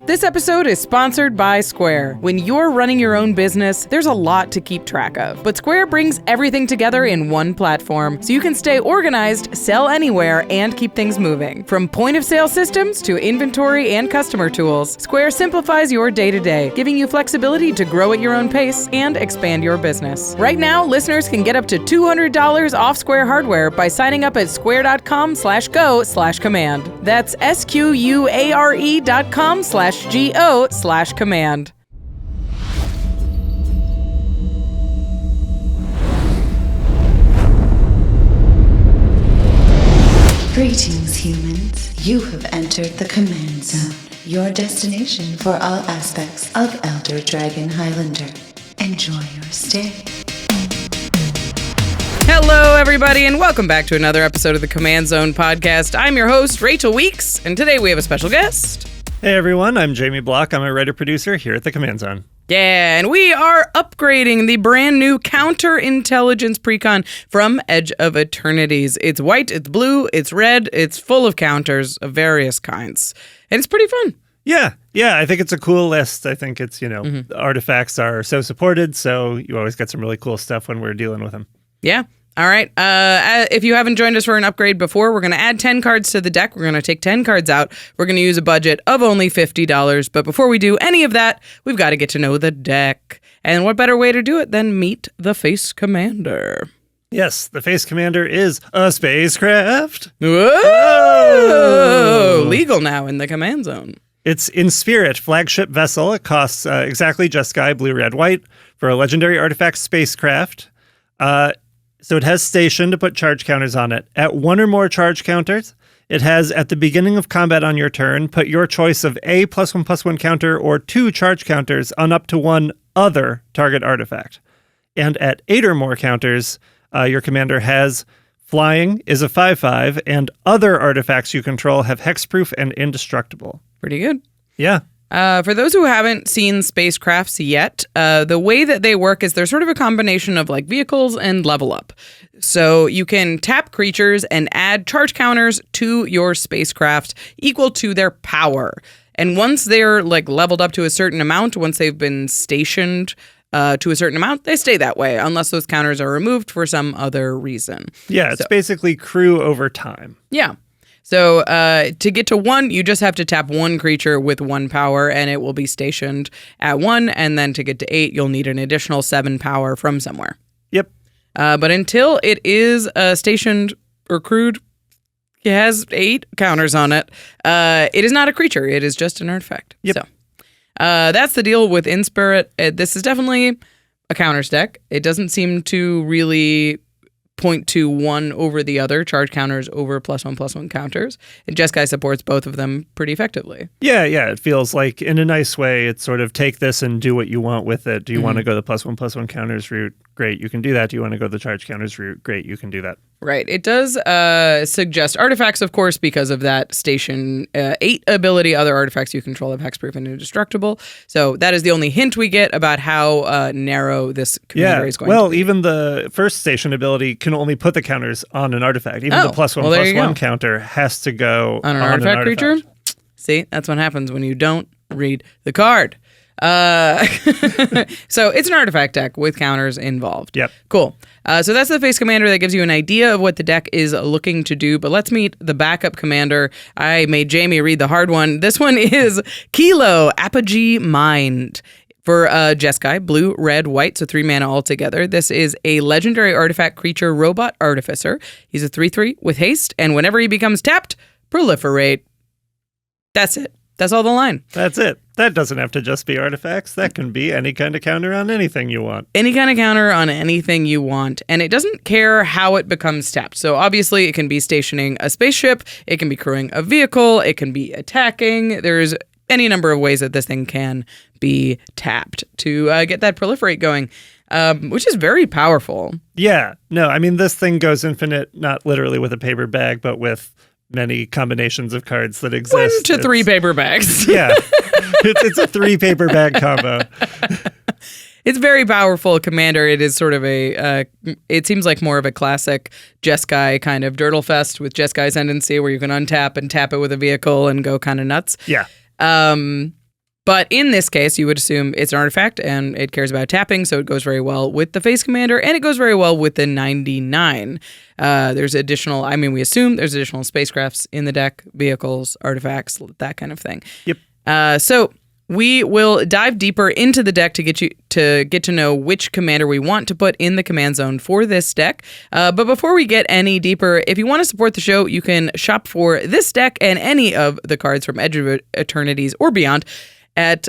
This episode is sponsored by Square. When you're running your own business, there's a lot to keep track of. But Square brings everything together in one platform, so you can stay organized, sell anywhere, and keep things moving. From point-of-sale systems to inventory and customer tools, Square simplifies your day-to-day, giving you flexibility to grow at your own pace and expand your business. Right now, listeners can get up to $200 off Square hardware by signing up at square.com/go/command. That's SQUARE.com/GO/command. Greetings, humans. You have entered the Command Zone, your destination for all aspects of Elder Dragon Highlander. Enjoy your stay. Hello, everybody, and welcome back to another episode of the Command Zone podcast. I'm your host, Rachel Weeks, and today we have a special guest. Hey everyone, I'm Jamie Block. I'm a writer-producer here at the Command Zone. Yeah, and we are upgrading the brand new counterintelligence Precon from Edge of Eternities. It's white, it's blue, it's red, it's full of counters of various kinds, and it's pretty fun. Yeah, I think it's a cool list. I think it's, the artifacts are so supported, so you always get some really cool stuff when we're dealing with them. Yeah. All right. If you haven't joined us for an upgrade before, we're going to add 10 cards to the deck. We're going to take 10 cards out. We're going to use a budget of only $50. But before we do any of that, we've got to get to know the deck. And what better way to do it than meet the Face Commander? Yes, the Face Commander is a spacecraft. Whoa! Legal now in the Command Zone. It's in Spirit, flagship vessel. It costs exactly just Sky, blue, red, white for a legendary artifact spacecraft. So it has station to put charge counters on it. At one or more charge counters, it has at the beginning of combat on your turn, put your choice of a +1/+1 counter or 2 charge counters on up to one other target artifact. And at 8 or more counters, your commander has flying, is a 5/5, and other artifacts you control have hexproof and indestructible. Pretty good. Yeah. For those who haven't seen spacecrafts yet, the way that they work is they're sort of a combination of like vehicles and level up. So you can tap creatures and add charge counters to your spacecraft equal to their power. And once they're like leveled up to a certain amount, once they've been stationed to a certain amount, they stay that way unless those counters are removed for some other reason. Yeah, it's basically crew over time. Yeah. So to get to 1, you just have to tap 1 creature with 1 power, and it will be stationed at 1. And then to get to 8, you'll need an additional 7 power from somewhere. Yep. But until it is stationed or crewed, it has 8 counters on it. It is not a creature. It is just an artifact. Yep. So that's the deal with In Spirit. This is definitely a counters deck. It doesn't seem to really point to one over the other, charge counters over +1/+1 counters. And Jeskai supports both of them pretty effectively. Yeah, it feels like in a nice way, it's sort of take this and do what you want with it. Do you want to go the +1/+1 counters route? Great, you can do that. Do you want to go the charge counters route? Great, you can do that. Right. It does suggest artifacts, of course, because of that Station 8 ability. Other artifacts you control have hexproof and indestructible. So that is the only hint we get about how narrow this commander is going to be. Well, even the first Station ability can only put the counters on an artifact. Even the +1/+1 counter has to go on an artifact creature. See, that's what happens when you don't read the card. So it's an artifact deck with counters involved. Yep. Cool. So that's the Face Commander. That gives you an idea of what the deck is looking to do. But let's meet the backup commander. I made Jamie read the hard one. This one is Kilo, Apogee Mind. For Jeskai, blue, red, white, so 3 mana altogether. This is a legendary artifact creature robot artificer. He's a 3/3 with haste, and whenever he becomes tapped, proliferate. That's it. That's all the line. That's it. That doesn't have to just be artifacts. That can be any kind of counter on anything you want. Any kind of counter on anything you want. And it doesn't care how it becomes tapped. So obviously it can be stationing a spaceship. It can be crewing a vehicle. It can be attacking. There's any number of ways that this thing can be tapped to get that proliferate going, which is very powerful. Yeah. No, I mean, this thing goes infinite, not literally with a paper bag, but with many combinations of cards that exist. 1 to 3 paper bags. Yeah. It's a 3 paper bag combo. It's very powerful commander. It is sort of it seems like more of a classic Jeskai kind of Dirtle Fest with Jeskai's Ascendancy where you can untap and tap it with a vehicle and go kind of nuts. Yeah. But in this case, you would assume it's an artifact and it cares about tapping, so it goes very well with the Face Commander, and it goes very well with the 99. There's additional, we assume there's additional spacecrafts in the deck, vehicles, artifacts, that kind of thing. Yep. So we will dive deeper into the deck to get to know which commander we want to put in the command zone for this deck. But before we get any deeper, if you want to support the show, you can shop for this deck and any of the cards from Edge of Eternities or beyond at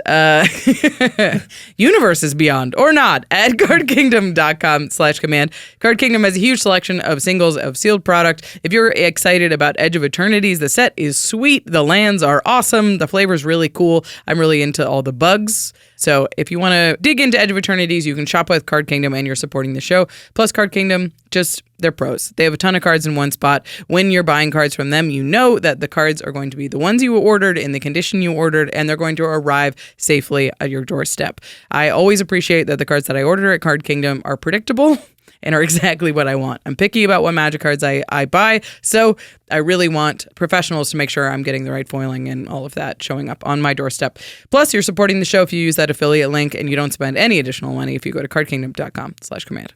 Universes Beyond or not at cardkingdom.com/command. Card Kingdom has a huge selection of singles of sealed product. If you're excited about Edge of Eternities, the set is sweet. The lands are awesome. The flavor's really cool. I'm really into all the bugs. So if you want to dig into Edge of Eternities, you can shop with Card Kingdom and you're supporting the show. Plus Card Kingdom, they're pros. They have a ton of cards in one spot. When you're buying cards from them, you know that the cards are going to be the ones you ordered in the condition you ordered, and they're going to arrive safely at your doorstep. I always appreciate that the cards that I order at Card Kingdom are predictable and are exactly what I want. I'm picky about what Magic cards I buy, so I really want professionals to make sure I'm getting the right foiling and all of that showing up on my doorstep. Plus, you're supporting the show if you use that affiliate link, and you don't spend any additional money if you go to cardkingdom.com/command.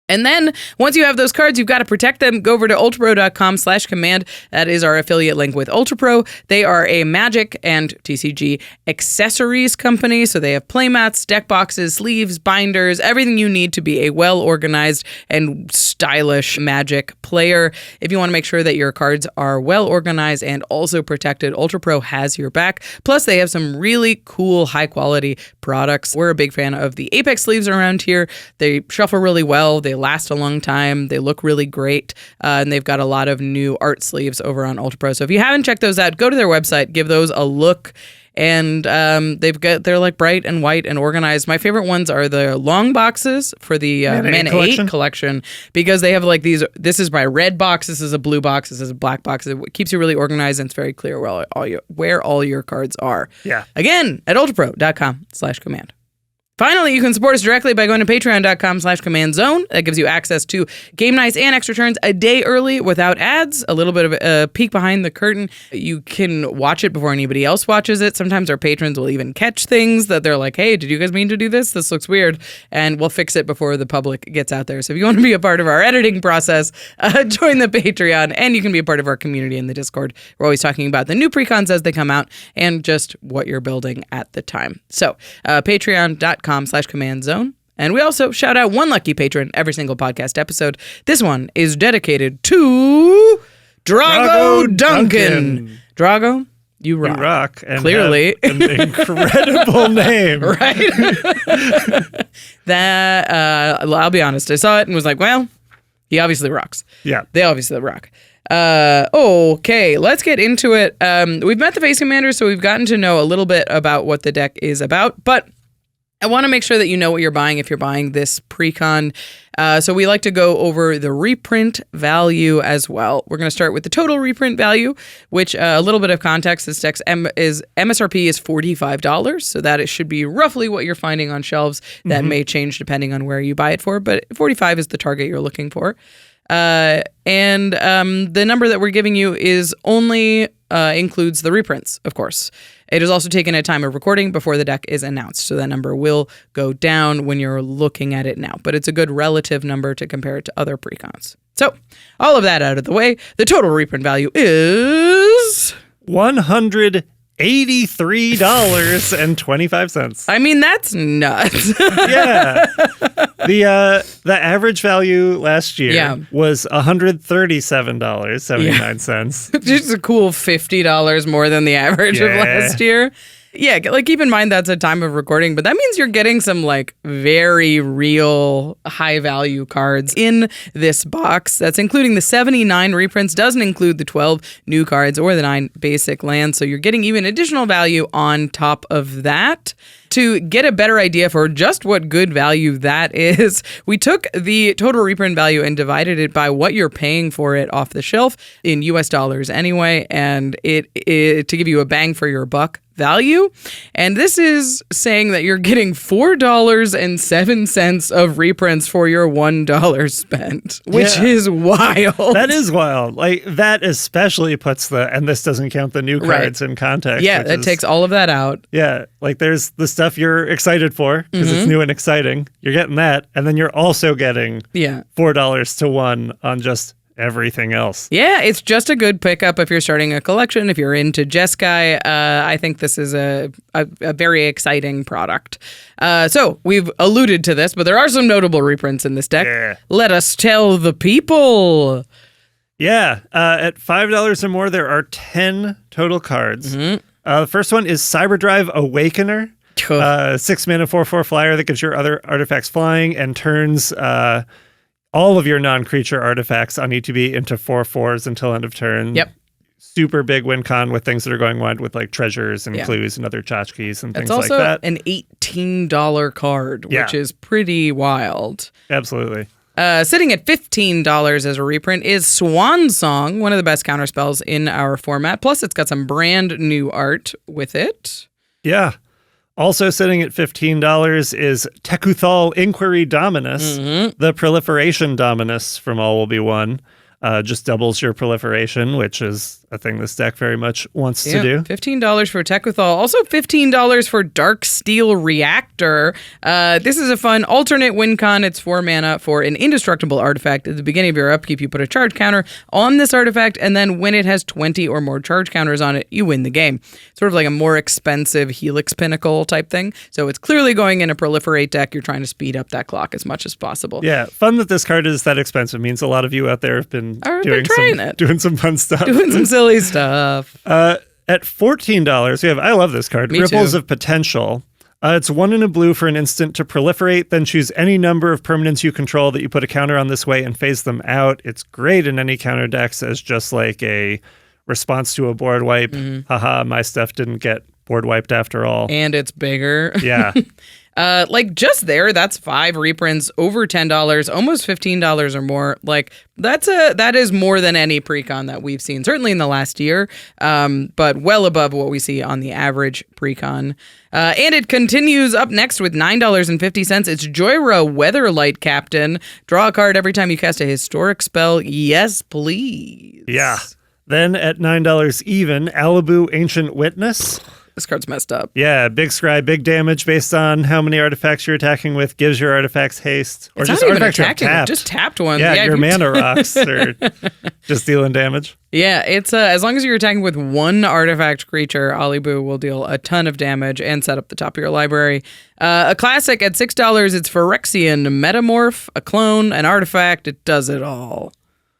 And then once you have those cards, you've got to protect them. Go over to ultrapro.com/command. That is our affiliate link with UltraPro. They are a Magic and TCG accessories company. So they have playmats, deck boxes, sleeves, binders, everything you need to be a well-organized and stylish Magic player. If you want to make sure that your cards are well-organized and also protected, UltraPro has your back. Plus, they have some really cool, high-quality products. We're a big fan of the Apex sleeves around here. They shuffle really well. They last a long time. They look really great. And they've got a lot of new art sleeves over on UltraPro. So if you haven't checked those out, go to their website, give those a look. And they're like bright and white and organized. My favorite ones are the long boxes for the Mana 8 collection, because they have like these. This is my red box. This is a blue box. This is a black box. It keeps you really organized, and it's very clear where all your cards are. Yeah. Again, at ultrapro.com/command. Finally, you can support us directly by going to patreon.com/commandzone. That gives you access to game nights and extra turns a day early without ads, a little bit of a peek behind the curtain. You can watch it before anybody else watches it. Sometimes our patrons will even catch things that they're like, hey, did you guys mean to do this? This looks weird. And we'll fix it before the public gets out there. So if you want to be a part of our editing process, join the Patreon, and you can be a part of our community in the Discord. We're always talking about the new precons as they come out and just what you're building at the time. So patreon.com/commandzone. And we also shout out one lucky patron every single podcast episode. This one is dedicated to Drago Duncan. Drago, you rock. You rock. And clearly. Have an incredible name. Right? I'll be honest. I saw it and was like, well, he obviously rocks. Yeah. They obviously rock. Okay, let's get into it. We've met the Face Commander, so we've gotten to know a little bit about what the deck is about, but I want to make sure that you know what you're buying if you're buying this precon. So we like to go over the reprint value as well. We're going to start with the total reprint value, which a little bit of context, this deck's MSRP is $45. So that it should be roughly what you're finding on shelves. That may change depending on where you buy it for, but 45 is the target you're looking for. And the number that we're giving you is only includes the reprints, of course. It is also taken at time of recording before the deck is announced, so that number will go down when you're looking at it now. But it's a good relative number to compare it to other precons. So, all of that out of the way, the total reprint value is $183.25. I mean, that's nuts. Yeah. The average value last year was $137.79. Just a cool $50 more than the average of last year. Yeah, like keep in mind that's a time of recording, but that means you're getting some like very real high value cards in this box. That's including the 79 reprints, doesn't include the 12 new cards or the 9 basic lands. So you're getting even additional value on top of that. to get a better idea for just what good value that is, we took the total reprint value and divided it by what you're paying for it off the shelf in US dollars anyway, and it to give you a bang for your buck value. And this is saying that you're getting $4.07 of reprints for your $1 spent, which is wild. That is wild. Like, that especially puts and this doesn't count the new cards in context. Yeah, that takes all of that out. Yeah, like there's the stuff you're excited for because it's new and exciting. You're getting that, and then you're also getting $4 to 1 on just everything else. Yeah, it's just a good pickup if you're starting a collection. If you're into Jeskai, I think this is a very exciting product. So we've alluded to this, but there are some notable reprints in this deck. Yeah. Let us tell the people. Yeah, at $5 or more, there are 10 total cards. The first one is Cyberdrive Awakener. 6 mana, 4/4 flyer that gives your other artifacts flying and turns all of your non-creature artifacts on ETB into 4/4s until end of turn. Yep. Super big win con with things that are going wide with like treasures and clues and other tchotchkes and things like that. It's also an $18 card, which is pretty wild. Absolutely. Sitting at $15 as a reprint is Swan Song, one of the best counterspells in our format. Plus, it's got some brand new art with it. Yeah. Also sitting at $15 is Tekuthal Inquiry Dominus, the Proliferation Dominus from All Will Be One. Just doubles your proliferation, which is a thing this deck very much wants to do. $15 for Tekuthal. Also $15 for Dark Steel Reactor. This is a fun alternate win con. It's 4 mana for an indestructible artifact. At the beginning of your upkeep, you put a charge counter on this artifact, and then when it has 20 or more charge counters on it, you win the game. Sort of like a more expensive Helix Pinnacle type thing. So it's clearly going in a proliferate deck. You're trying to speed up that clock as much as possible. Yeah, fun that this card is that expensive. Means a lot of you out there have been doing some fun stuff. Doing some silly stuff. At $14, we have, I love this card, Ripples of Potential. It's 1 in a blue for an instant to proliferate, then choose any number of permanents you control that you put a counter on this way and phase them out. It's great in any counter decks as just like a response to a board wipe. Haha, my stuff didn't get board wiped after all. And it's bigger. Yeah. Like just there, that's 5 reprints over $10, almost $15 or more. Like that is more than any Precon that we've seen, certainly in the last year, but well above what we see on the average Precon. And it continues up next with $9.50. It's Joyra Weatherlight Captain. Draw a card every time you cast a historic spell. Yes, please. Yeah. Then at $9 even, Alibu Ancient Witness. This card's messed up. Yeah, big scry, big damage based on how many artifacts you're attacking with, gives your artifacts haste. Or it's just not even attacking, just tapped ones. Yeah, your mana rocks are just dealing damage. Yeah, it's as long as you're attacking with one artifact creature, Alibu will deal a ton of damage and set up the top of your library. A classic at $6, it's Phyrexian Metamorph, a clone, an artifact, it does it all.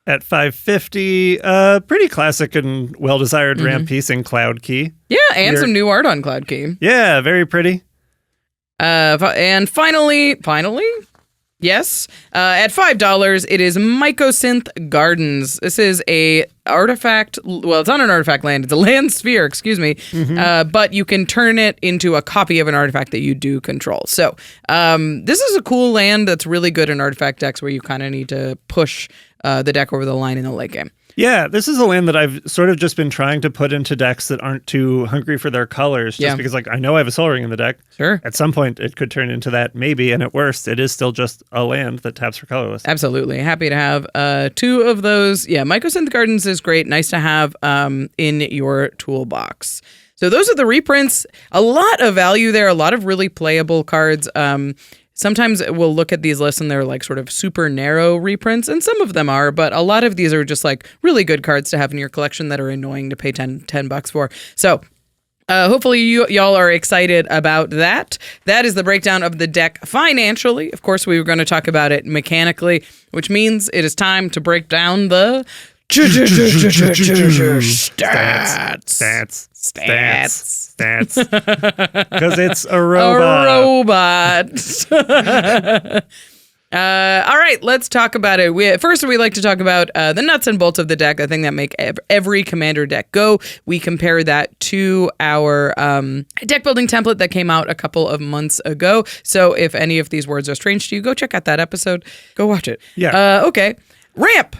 At $5.50, pretty classic and well-desired ramp piece in Cloud Key. Yeah, and some new art on Cloud Key. Yeah, very pretty. And finally, yes, at $5, it is Mycosynth Gardens. This is a artifact. Well, it's not an artifact land. It's a land sphere, excuse me. But you can turn it into a copy of an artifact that you do control. So this is a cool land that's really good in artifact decks where you kind of need to push the deck over the line in the late game. Yeah, this is a land that I've sort of just been trying to put into decks that aren't too hungry for their colors, just because, like, I know I have a Soul Ring in the deck. Sure. At some point, it could turn into that, maybe, and at worst, it is still just a land that taps for colorless. Absolutely. Happy to have 2 of those. Yeah, Mycosynth Gardens is great. Nice to have in your toolbox. So those are the reprints. A lot of value there, a lot of really playable cards. Sometimes we'll look at these lists and they're like sort of super narrow reprints, and some of them are, but a lot of these are just like really good cards to have in your collection that are annoying to pay $10 for. So hopefully y'all are excited about that. That is the breakdown of the deck financially. Of course, we were going to talk about it mechanically, which means it is time to break down the stats. Because it's a robot. All right, let's talk about it. First, we like to talk about the nuts and bolts of the deck, the thing that make every commander deck go. We compare that to our deck building template that came out a couple of months ago. So if any of these words are strange to you, go check out that episode. Go watch it. Yeah. Okay. Ramp.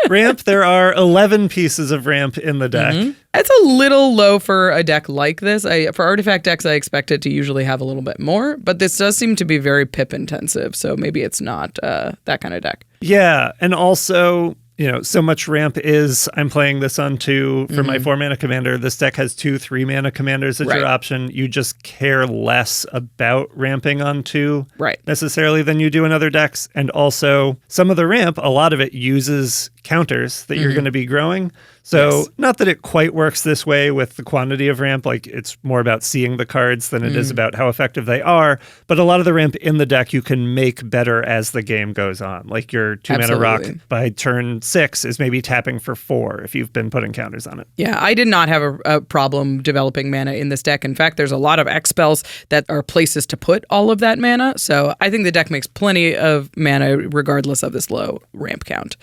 Ramp, there are 11 pieces of ramp in the deck. That's a little low for a deck like this. For artifact decks, I expect it to usually have a little bit more, but this does seem to be very pip intensive, so maybe it's not that kind of deck. Yeah, and also, so much ramp is, I'm playing this on 2 for my 4-mana commander. This deck has 2 3-mana commanders as your option. You just care less about ramping on 2 necessarily than you do in other decks. And also, some of the ramp, a lot of it uses counters that you're going to be growing. So not that it quite works this way with the quantity of ramp, like it's more about seeing the cards than it is about how effective they are. But a lot of the ramp in the deck you can make better as the game goes on. Like your 2-mana rock by turn 6 is maybe tapping for 4 if you've been putting counters on it. Yeah, I did not have a problem developing mana in this deck. In fact, there's a lot of X spells that are places to put all of that mana. So I think the deck makes plenty of mana regardless of this low ramp count.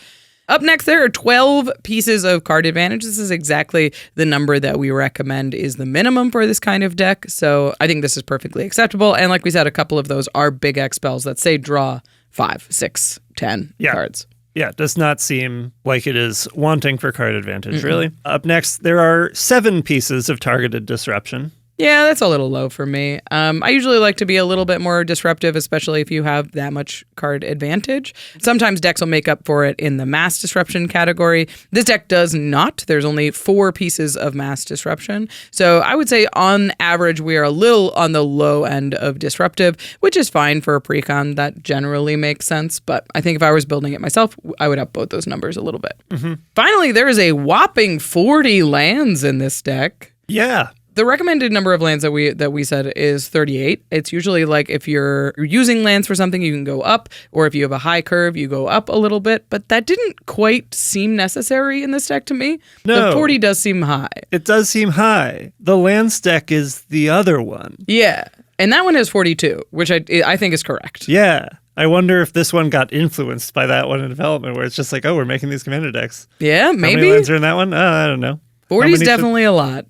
Up next, there are 12 pieces of card advantage. This is exactly the number that we recommend is the minimum for this kind of deck. So I think this is perfectly acceptable. And like we said, a couple of those are big X spells that say draw 5, 6, 10 cards. Yeah, it does not seem like it is wanting for card advantage, really. Up next, there are 7 pieces of targeted disruption. Yeah, that's a little low for me. I usually like to be a little bit more disruptive, especially if you have that much card advantage. Sometimes decks will make up for it in the mass disruption category. This deck does not. There's only 4 pieces of mass disruption. So I would say on average, we are a little on the low end of disruptive, which is fine for a Precon. That generally makes sense. But I think if I was building it myself, I would up both those numbers a little bit. Finally, there is a whopping 40 lands in this deck. Yeah. The recommended number of lands that we said is 38. It's usually like if you're using lands for something, you can go up, or if you have a high curve, you go up a little bit. But that didn't quite seem necessary in this deck to me. No. The 40 does seem high. It does seem high. The lands deck is the other one. Yeah. And that one has 42, which I think is correct. Yeah. I wonder if this one got influenced by that one in development, where it's just like, oh, we're making these commander decks. Yeah, maybe. How many lands are in that one? I don't know. 40 is definitely a lot.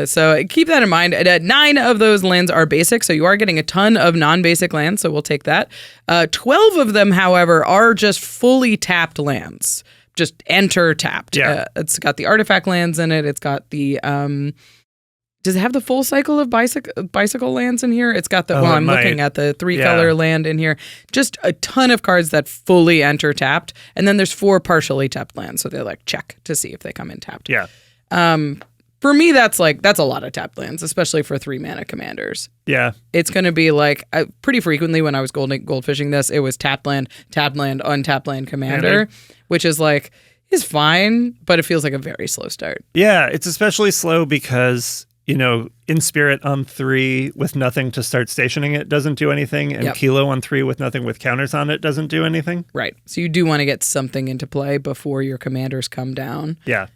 So keep that in mind. 9 of those lands are basic, so you are getting a ton of non-basic lands, so we'll take that. 12 of them, however, are just fully tapped lands. Just enter tapped. Yeah. It's got the artifact lands in it. It's got the... does it have the full cycle of bicycle lands in here? It's got the... I'm looking at the 3-color land in here. Just a ton of cards that fully enter tapped. And then there's 4 partially tapped lands, so they're like check to see if they come in tapped. Yeah. For me, that's a lot of tapped lands, especially for 3-mana commanders. Yeah. It's going to be like pretty frequently when I was goldfishing this, it was tapped land, untapped land commander, which is like, is fine, but it feels like a very slow start. Yeah, it's especially slow because, in Spirit on 3 with nothing to start stationing it doesn't do anything, and Kilo on 3 with nothing with counters on it doesn't do anything. Right. So you do want to get something into play before your commanders come down. Yeah.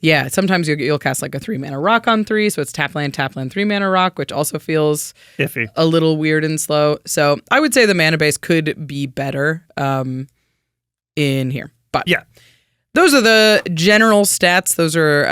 Yeah, sometimes you'll cast like a 3-mana rock on 3, so it's tap land, 3-mana rock, which also feels iffy, a little weird and slow. So I would say the mana base could be better in here. But yeah, those are the general stats. Those are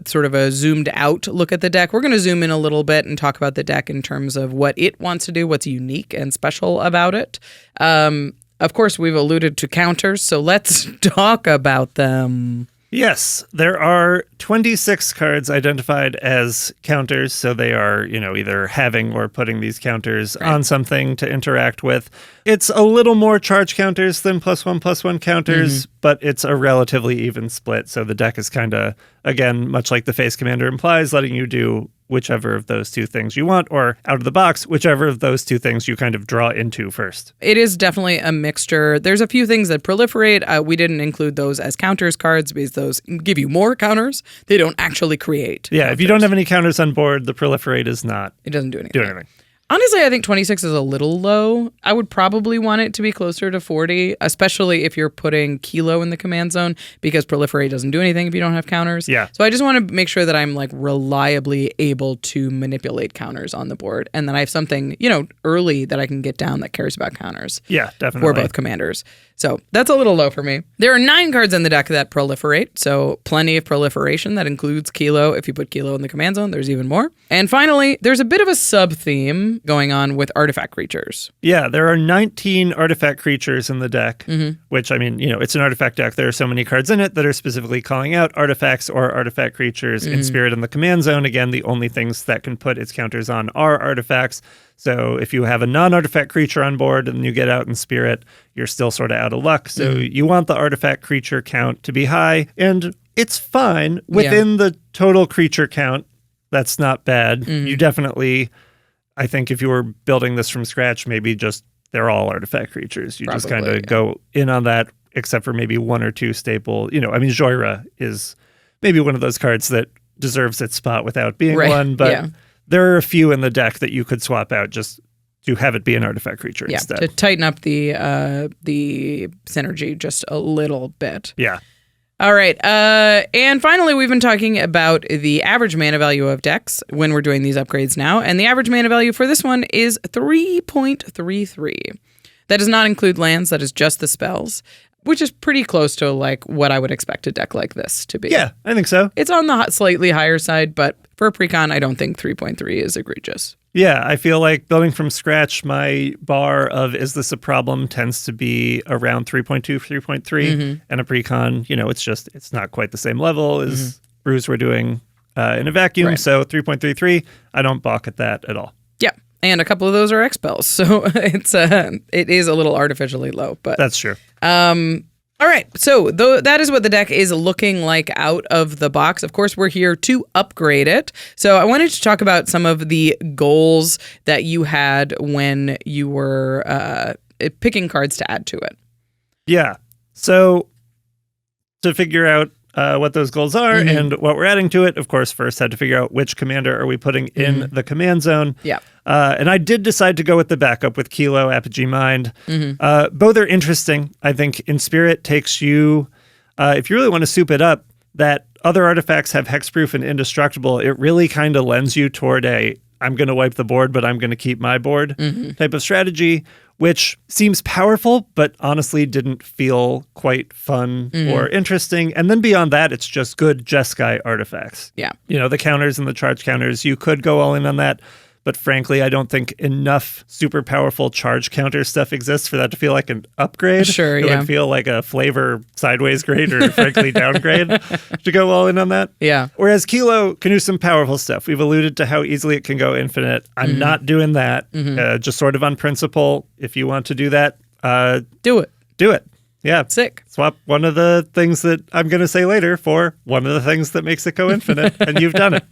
sort of a zoomed out look at the deck. We're going to zoom in a little bit and talk about the deck in terms of what it wants to do, what's unique and special about it. Of course, we've alluded to counters, so let's talk about them. Yes, there are 26 cards identified as counters, so they are, either having or putting these counters on something to interact with. It's a little more charge counters than +1/+1 counters, but it's a relatively even split, so the deck is kind of, again, much like the face commander implies, letting you do whichever of those 2 things you want, or out of the box, whichever of those 2 things you kind of draw into first. It is definitely a mixture. There's a few things that proliferate. We didn't include those as counters cards because those give you more counters. They don't actually create Yeah, counters. If you don't have any counters on board, the proliferate is not... It doesn't do anything. Honestly, I think 26 is a little low. I would probably want it to be closer to 40, especially if you're putting Kilo in the command zone, because Proliferate doesn't do anything if you don't have counters. Yeah. So I just want to make sure that I'm like reliably able to manipulate counters on the board, and then I have something, early that I can get down that cares about counters. Yeah, definitely. For both commanders. So that's a little low for me. There are 9 cards in the deck that proliferate, so plenty of proliferation. That includes Kilo. If you put Kilo in the command zone, there's even more. And finally, there's a bit of a sub-theme going on with artifact creatures. Yeah, there are 19 artifact creatures in the deck, which, I mean, it's an artifact deck. There are so many cards in it that are specifically calling out artifacts or artifact creatures. In Spirit in the command zone, again, the only things that can put its counters on are artifacts. So if you have a non-artifact creature on board and you get out in Spirit, you're still sort of out of luck. So you want the artifact creature count to be high, and it's fine within the total creature count. That's not bad. You definitely, I think if you were building this from scratch, maybe just they're all artifact creatures. You just kind of go in on that, except for maybe 1 or 2 staple. Joyra is maybe one of those cards that deserves its spot without being one, but there are a few in the deck that you could swap out just to have it be an artifact creature instead. To tighten up the synergy just a little bit. Yeah. All right. And finally, we've been talking about the average mana value of decks when we're doing these upgrades now. And the average mana value for this one is 3.33. That does not include lands. That is just the spells, which is pretty close to like what I would expect a deck like this to be. Yeah, I think so. It's on the slightly higher side, but for a Precon, I don't think 3.3 is egregious. Yeah, I feel like building from scratch, my bar of is this a problem tends to be around 3.2, 3.3. And a Precon, it's not quite the same level as brews we're doing in a vacuum. Right. So 3.33, I don't balk at that at all. Yeah. And a couple of those are X-Spells, so it is a little artificially low, but that's true. All right, so that is what the deck is looking like out of the box. Of course, we're here to upgrade it. So I wanted to talk about some of the goals that you had when you were picking cards to add to it. Yeah. So to figure out what those goals are and what we're adding to it, of course, first had to figure out which commander are we putting in the command zone. Yeah. And I did decide to go with the backup with Kilo, Apogee Mind. Both are interesting. I think in Spirit takes you, if you really want to soup it up, that other artifacts have hexproof and indestructible. It really kind of lends you toward I'm going to wipe the board, but I'm going to keep my board type of strategy, which seems powerful, but honestly didn't feel quite fun or interesting. And then beyond that, it's just good Jeskai artifacts. Yeah. The counters and the charge counters, you could go all in on that. But frankly, I don't think enough super powerful charge counter stuff exists for that to feel like an upgrade. Sure, it would feel like a flavor sideways grade or frankly downgrade to go all in on that. Yeah. Whereas Kilo can do some powerful stuff. We've alluded to how easily it can go infinite. I'm not doing that. Just sort of on principle. If you want to do that, do it. Do it. Yeah. Sick. Swap one of the things that I'm going to say later for one of the things that makes it go infinite, and you've done it.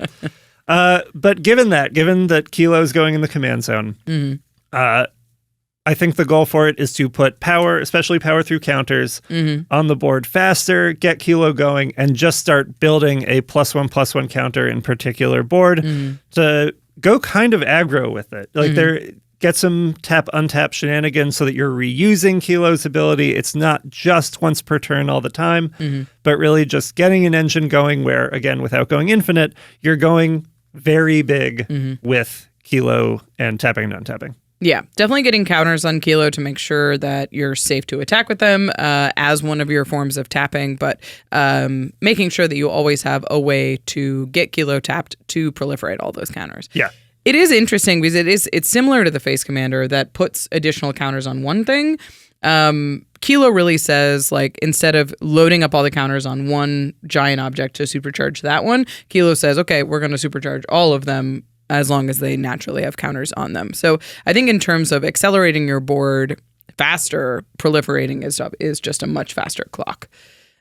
But given that Kilo is going in the command zone, I think the goal for it is to put power, especially power through counters, on the board faster, get Kilo going, and just start building a +1/+1 counter in particular board to go kind of aggro with it. Like get some tap-untap shenanigans so that you're reusing Kilo's ability. It's not just once per turn all the time, but really just getting an engine going where, again, without going infinite, you're going very big with Kilo and tapping and untapping. Yeah, definitely getting counters on Kilo to make sure that you're safe to attack with them as one of your forms of tapping, but making sure that you always have a way to get Kilo tapped to proliferate all those counters. Yeah. It is interesting because it's similar to the Face Commander that puts additional counters on one thing. Kilo really says, like, instead of loading up all the counters on one giant object to supercharge that one, Kilo says, okay, we're going to supercharge all of them as long as they naturally have counters on them. So I think in terms of accelerating your board faster, proliferating is just a much faster clock.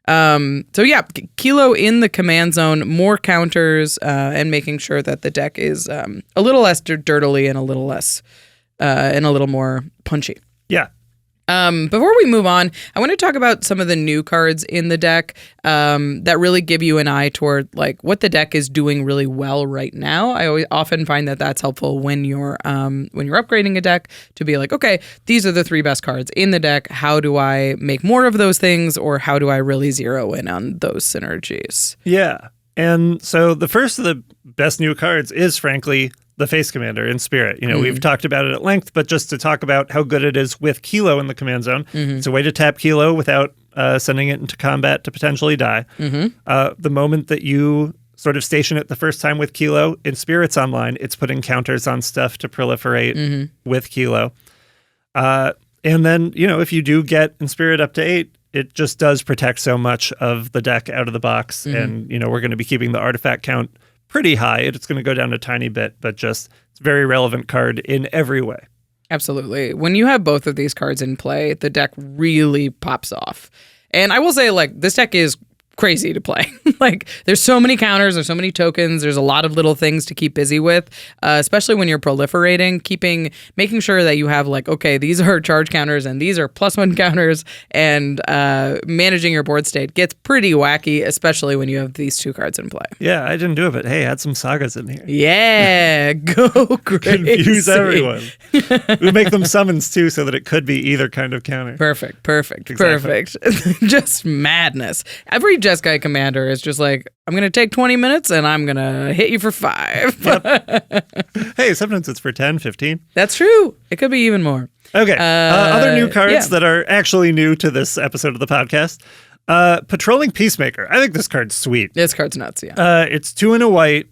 So yeah, Kilo in the command zone, more counters, and making sure that the deck is a little less dirtily and a little less and a little more punchy. Yeah. Before we move on, I want to talk about some of the new cards in the deck that really give you an eye toward like what the deck is doing really well right now. I often find that that's helpful when you're upgrading a deck to be like, okay, these are the 3 best cards in the deck. How do I make more of those things, or how do I really zero in on those synergies? Yeah. And so the first of the best new cards is, frankly, the Face Commander in Spirit. We've talked about it at length, but just to talk about how good it is with Kilo in the command zone. It's a way to tap Kilo without sending it into combat to potentially die. The moment that you sort of station it the first time with Kilo in Spirits Online, it's putting counters on stuff to proliferate with Kilo. And then, if you do get in Spirit up to 8, it just does protect so much of the deck out of the box. And, we're going to be keeping the artifact count pretty high. It's going to go down a tiny bit, but just it's a very relevant card in every way. Absolutely. When you have both of these cards in play, the deck really pops off. And I will say, like, this deck is crazy to play. Like, there's so many counters, there's so many tokens, there's a lot of little things to keep busy with, especially when you're proliferating, making sure that you have like, okay, these are charge counters and these are +1 counters, and managing your board state gets pretty wacky, especially when you have these 2 cards in play. Yeah, I didn't do it, but hey, add some sagas in here. Yeah, go crazy. Confuse everyone. We make them summons too, so that it could be either kind of counter. Perfect. Exactly. Just madness. Every Jeskai commander is just like, I'm going to take 20 minutes and I'm going to hit you for 5. Yep. Hey, sometimes it's for 10, 15. That's true. It could be even more. Okay. Other new cards that are actually new to this episode of the podcast. Patrolling Peacemaker. I think this card's sweet. This card's nuts, yeah. It's 2 and a white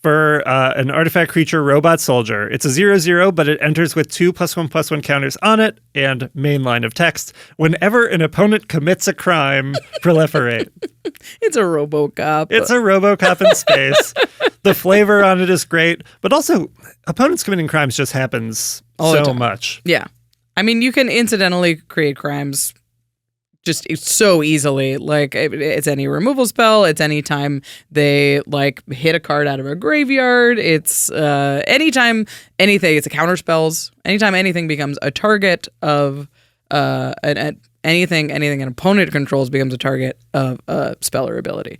for an artifact creature robot soldier. It's a 0/0, but it enters with 2 +1/+1 counters on it and main line of text. Whenever an opponent commits a crime, proliferate. It's a RoboCop. It's a RoboCop in space. The flavor on it is great, but also opponents committing crimes just happens so much. Yeah. I mean, you can incidentally create crimes just so easily. Like, it's any removal spell. It's anytime they like hit a card out of a graveyard. It's anytime anything. It's a counter spells. Anytime anything becomes a target of anything an opponent controls becomes a target of a spell or ability.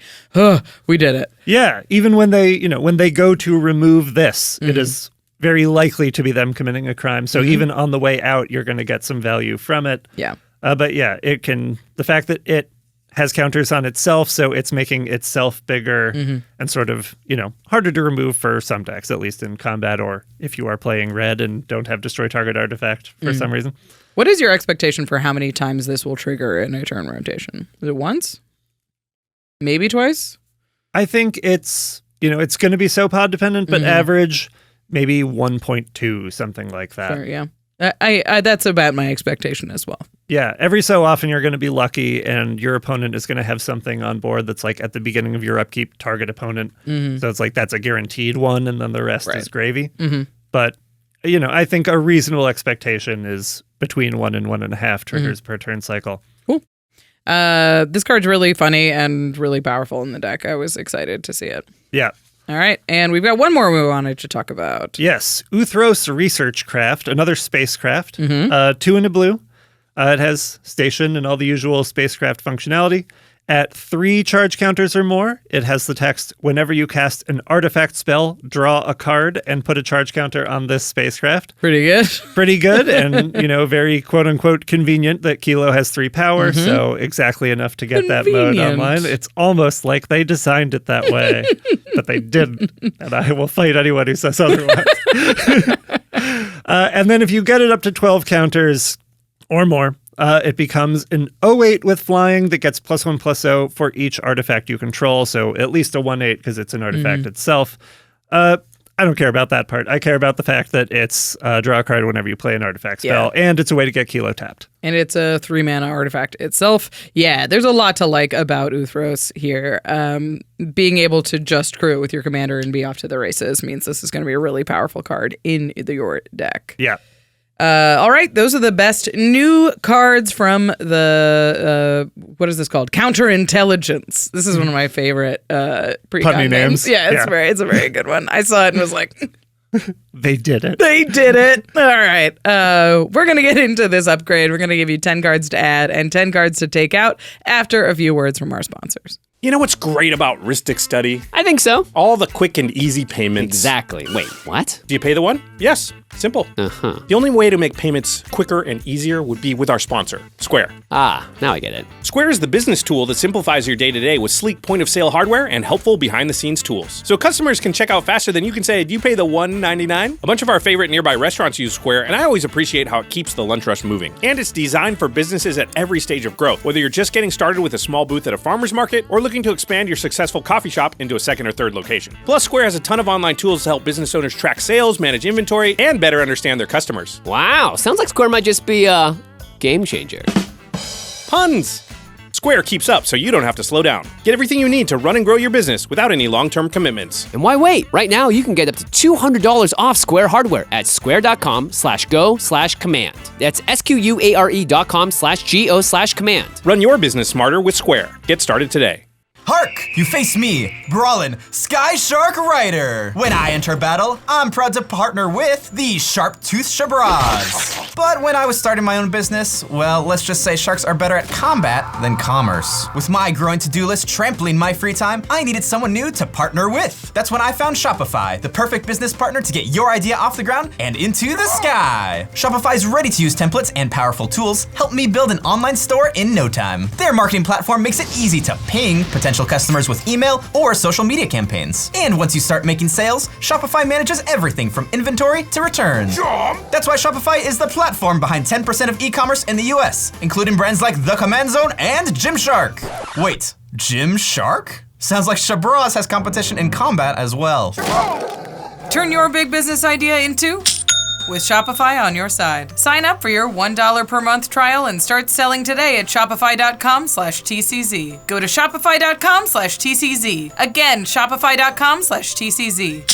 We did it. Yeah. Even when they go to remove this, it is very likely to be them committing a crime. So even on the way out, you're going to get some value from it. Yeah. But yeah, the fact that it has counters on itself, so it's making itself bigger and sort of, harder to remove for some decks, at least in combat, or if you are playing red and don't have destroy target artifact for some reason. What is your expectation for how many times this will trigger in a turn rotation? Is it once? Maybe twice? I think it's going to be so pod dependent, but average maybe 1.2, something like that. Sure, yeah. I that's about my expectation as well. Yeah, every so often you're going to be lucky and your opponent is going to have something on board that's like at the beginning of your upkeep, target opponent. So it's like that's a guaranteed one and then the rest is gravy. But, I think a reasonable expectation is between 1 and 1.5 triggers per turn cycle. Cool. This card's really funny and really powerful in the deck. I was excited to see it. Yeah. All right, and we've got one more we wanted to talk about. Yes, Uthros Research Craft, another spacecraft, 2 in a blue. It has station and all the usual spacecraft functionality. At 3 charge counters or more, it has the text, whenever you cast an artifact spell, draw a card and put a charge counter on this spacecraft. Pretty good. Pretty good, and, very quote-unquote convenient that Kilo has 3 power, so exactly enough to get that mode online. It's almost like they designed it that way, but they didn't, and I will fight anyone who says otherwise. And then if you get it up to 12 counters or more, it becomes an 08 with flying that gets +1/+0 for each artifact you control. So at least a 1/8 because it's an artifact itself. I don't care about that part. I care about the fact that it's draw a card whenever you play an artifact spell, and it's a way to get Kilo tapped. And it's a 3-mana artifact itself. Yeah, there's a lot to like about Uthros here. Being able to just crew it with your commander and be off to the races means this is going to be a really powerful card in your deck. Yeah. All right, those are the best new cards from the, what is this called? Counterintelligence. This is one of my favorite Precon Punny names. Yeah, it's a very good one. I saw it and was like, They did it. They did it. All right. We're going to get into this upgrade. We're going to give you 10 cards to add and 10 cards to take out after a few words from our sponsors. You know what's great about Ristic Study? I think so. All the quick and easy payments. Exactly. Wait, what? Do you pay the one? Yes. Simple. Uh-huh. The only way to make payments quicker and easier would be with our sponsor, Square. Ah, now I get it. Square is the business tool that simplifies your day-to-day with sleek point-of-sale hardware and helpful behind-the-scenes tools. So customers can check out faster than you can say, do you pay the $1.99? A bunch of our favorite nearby restaurants use Square, and I always appreciate how it keeps the lunch rush moving. And it's designed for businesses at every stage of growth, whether you're just getting started with a small booth at a farmer's market or looking to expand your successful coffee shop into a second or third location. Plus, Square has a ton of online tools to help business owners track sales, manage inventory, and better understand their customers. Wow, sounds like Square might just be a game changer. Puns! Square keeps up so you don't have to slow down. Get everything you need to run and grow your business without any long-term commitments. And why wait? Right now, you can get up to $200 off Square hardware at square.com/go/command. That's SQUARE.com/GO/command. Run your business smarter with Square. Get started today. Hark! You face me, Brawlin, Sky Shark Rider. When I enter battle, I'm proud to partner with the Sharp-Toothed Shabraz. But when I was starting my own business, well, let's just say sharks are better at combat than commerce. With my growing to-do list trampling my free time, I needed someone new to partner with. That's when I found Shopify, the perfect business partner to get your idea off the ground and into the sky. Shopify's ready-to-use templates and powerful tools help me build an online store in no time. Their marketing platform makes it easy to ping potential customers with email or social media campaigns. And once you start making sales, Shopify manages everything from inventory to returns. That's why Shopify is the platform behind 10% of e-commerce in the US, including brands like The Command Zone and Gymshark. Wait, Gymshark? Sounds like Shabraz has competition in combat as well. Turn your big business idea into with Shopify on your side. Sign up for your $1 per month trial and start selling today at shopify.com/TCZ. Go to shopify.com/TCZ. Again, shopify.com/TCZ.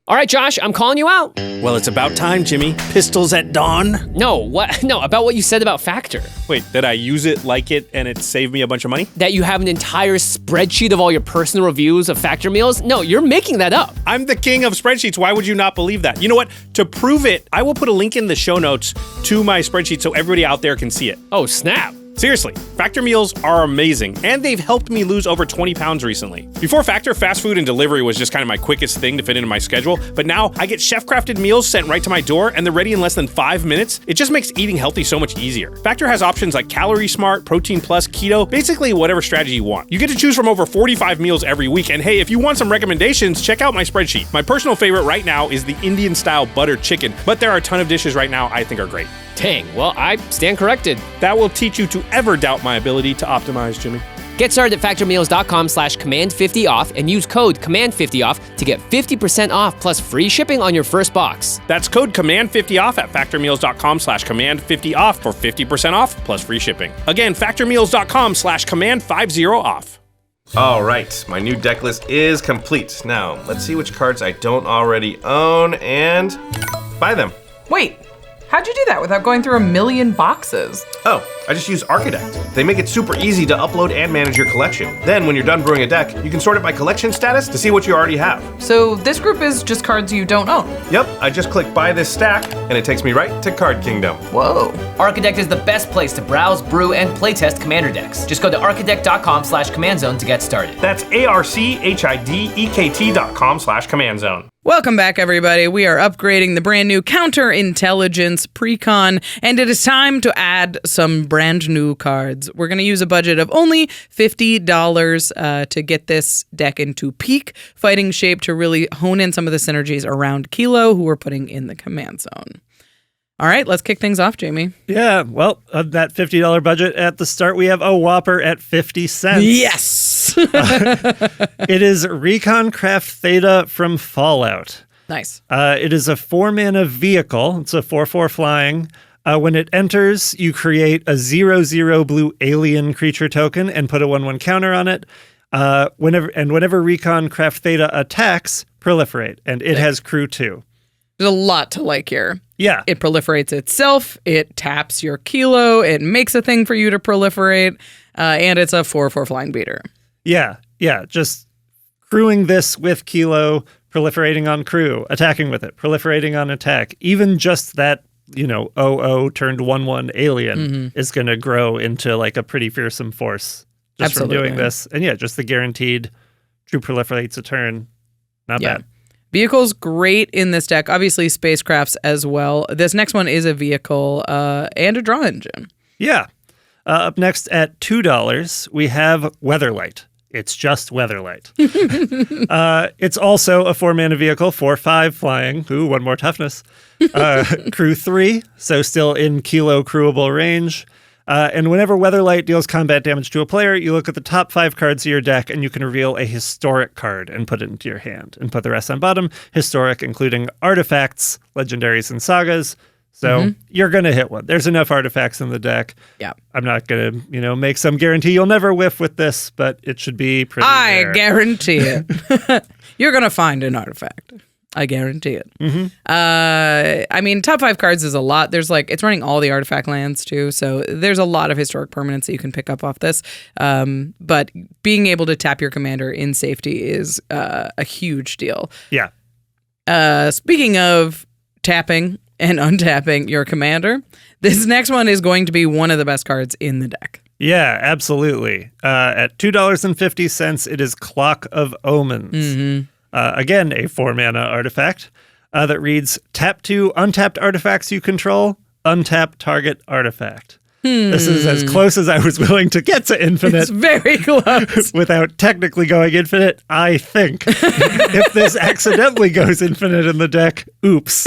All right, Josh, I'm calling you out. Well, it's about time, Jimmy. Pistols at dawn. No, what? No, about what you said about Factor. Wait, did I use it, like it, and it saved me a bunch of money? That you have an entire spreadsheet of all your personal reviews of Factor meals? No, you're making that up. I'm the king of spreadsheets. Why would you not believe that? You know what? To prove it, I will put a link in the show notes to my spreadsheet so everybody out there can see it. Oh, snap. Seriously, Factor meals are amazing, and they've helped me lose over 20 pounds recently. Before Factor, fast food and delivery was just kind of my quickest thing to fit into my schedule, but now I get chef-crafted meals sent right to my door, and they're ready in less than 5 minutes. It just makes eating healthy so much easier. Factor has options like Calorie Smart, Protein Plus, Keto, basically whatever strategy you want. You get to choose from over 45 meals every week, and hey, if you want some recommendations, check out my spreadsheet. My personal favorite right now is the Indian-style butter chicken, but there are a ton of dishes right now I think are great. Dang, well, I stand corrected. That will teach you to ever doubt my ability to optimize, Jimmy. Get started at factormeals.com/command50off and use code command50off to get 50% off plus free shipping on your first box. That's code command50off at factormeals.com/command50off for 50% off plus free shipping. Again, factormeals.com/command50off. All right, my new deck list is complete. Now, let's see which cards I don't already own and buy them. Wait, how'd you do that without going through a million boxes? Oh, I just use ARCHIDEKT. They make it super easy to upload and manage your collection. Then, when you're done brewing a deck, you can sort it by collection status to see what you already have. So this group is just cards you don't own? Yep, I just click buy this stack, and it takes me right to Card Kingdom. Whoa. ARCHIDEKT is the best place to browse, brew, and playtest commander decks. Just go to archidekt.com/commandzone to get started. That's ARCHIDEKT.com/commandzone. Welcome back, everybody. We are upgrading the brand new Counterintelligence Precon, and it is time to add some brand new cards. We're going to use a budget of only $50 to get this deck into peak fighting shape to really hone in some of the synergies around Kilo, who we're putting in the command zone. All right, let's kick things off, Jamie. Yeah, well, of that $50 budget at the start, we have a whopper at 50 cents. Yes! It is Recon Craft Theta from Fallout. Nice. It is a 4-mana vehicle. It's a 4/4 flying. When it enters, you create a 0/0 blue alien creature token and put a 1/1 counter on it. Whenever Recon Craft Theta attacks, proliferate, and it has crew 2. There's a lot to like here. Yeah. It proliferates itself, it taps your Kilo, it makes a thing for you to proliferate, and it's a 4/4 flying beater. Yeah, just crewing this with Kilo proliferating on crew, attacking with it, proliferating on attack. Even just that, 0/0 turned 1/1 alien is going to grow into like a pretty fearsome force just Absolutely. from doing this. And yeah, just the guaranteed true proliferates a turn. Not bad. Vehicles great in this deck. Obviously, spacecrafts as well. This next one is a vehicle and a draw engine. Yeah. Up next at $2, we have Weatherlight. It's just Weatherlight. It's also a 4-mana vehicle, 4/5 flying. Ooh, 1 more toughness. Crew 3, so still in kilo crewable range. And whenever Weatherlight deals combat damage to a player, you look at the top 5 cards of your deck and you can reveal a historic card and put it into your hand and put the rest on bottom. Historic, including artifacts, legendaries, and sagas. So you're going to hit one. There's enough artifacts in the deck. Yeah. I'm not going to, make some guarantee you'll never whiff with this, but it should be pretty I rare. guarantee it. You're going to find an artifact. I guarantee it. I mean, top 5 cards is a lot. There's it's running all the artifact lands too. So there's a lot of historic permanents that you can pick up off this. But being able to tap your commander in safety is a huge deal. Yeah. Speaking of tapping and untapping your commander, this next one is going to be one of the best cards in the deck. Yeah, absolutely. At $2.50, it is Clock of Omens. Again, a 4-mana artifact that reads, tap 2 untapped artifacts you control, untap target artifact. This is as close as I was willing to get to infinite. It's very close. Without technically going infinite, I think. If this accidentally goes infinite in the deck, oops.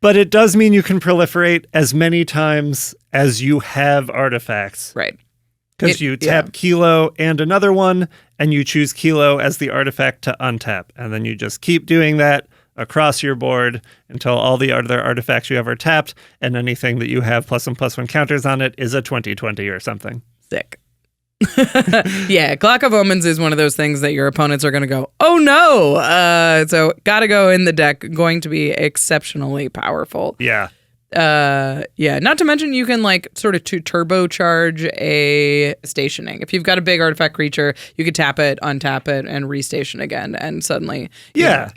But it does mean you can proliferate as many times as you have artifacts. Right. Because you tap Kilo and another one, and you choose Kilo as the artifact to untap. And then you just keep doing that across your board until all the other artifacts you have are tapped, and anything that you have +1/+1 counters on it is a 20/20 or something. Sick. Yeah, Clock of Omens is one of those things that your opponents are going to go, oh no! So gotta go in the deck, going to be exceptionally powerful. Yeah. Not to mention you can sort of to turbocharge a stationing. If you've got a big artifact creature, you could tap it, untap it, and restation again, and suddenly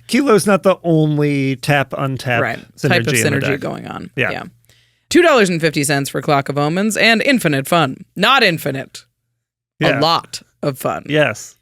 Kilo's not the only tap untap synergy type of in the synergy deck. going on. Yeah. $2.50 for Clock of Omens and infinite fun. Not infinite. A lot of fun. Yes.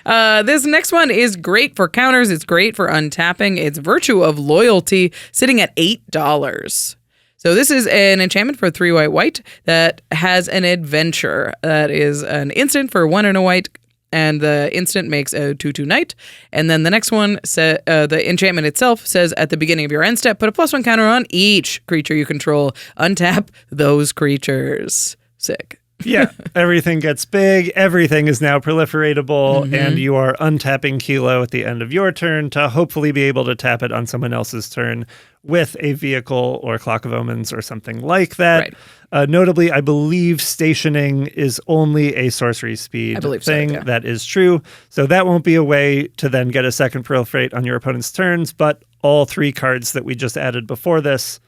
This next one is great for counters. It's great for untapping. It's Virtue of Loyalty, sitting at $8. So this is an enchantment for 3 white that has an adventure. That is an instant for 1 and a white, and the instant makes a 2/2 knight. And then the next one, the enchantment itself says at the beginning of your end step, put a +1 counter on each creature you control. Untap those creatures. Sick. Yeah, everything gets big, everything is now proliferatable, and you are untapping Kilo at the end of your turn to hopefully be able to tap it on someone else's turn with a vehicle or Clock of Omens or something like that. Right. Notably, I believe stationing is only a sorcery speed thing. So, yeah. That is true. So that won't be a way to then get a second proliferate on your opponent's turns, but all 3 cards that we just added before this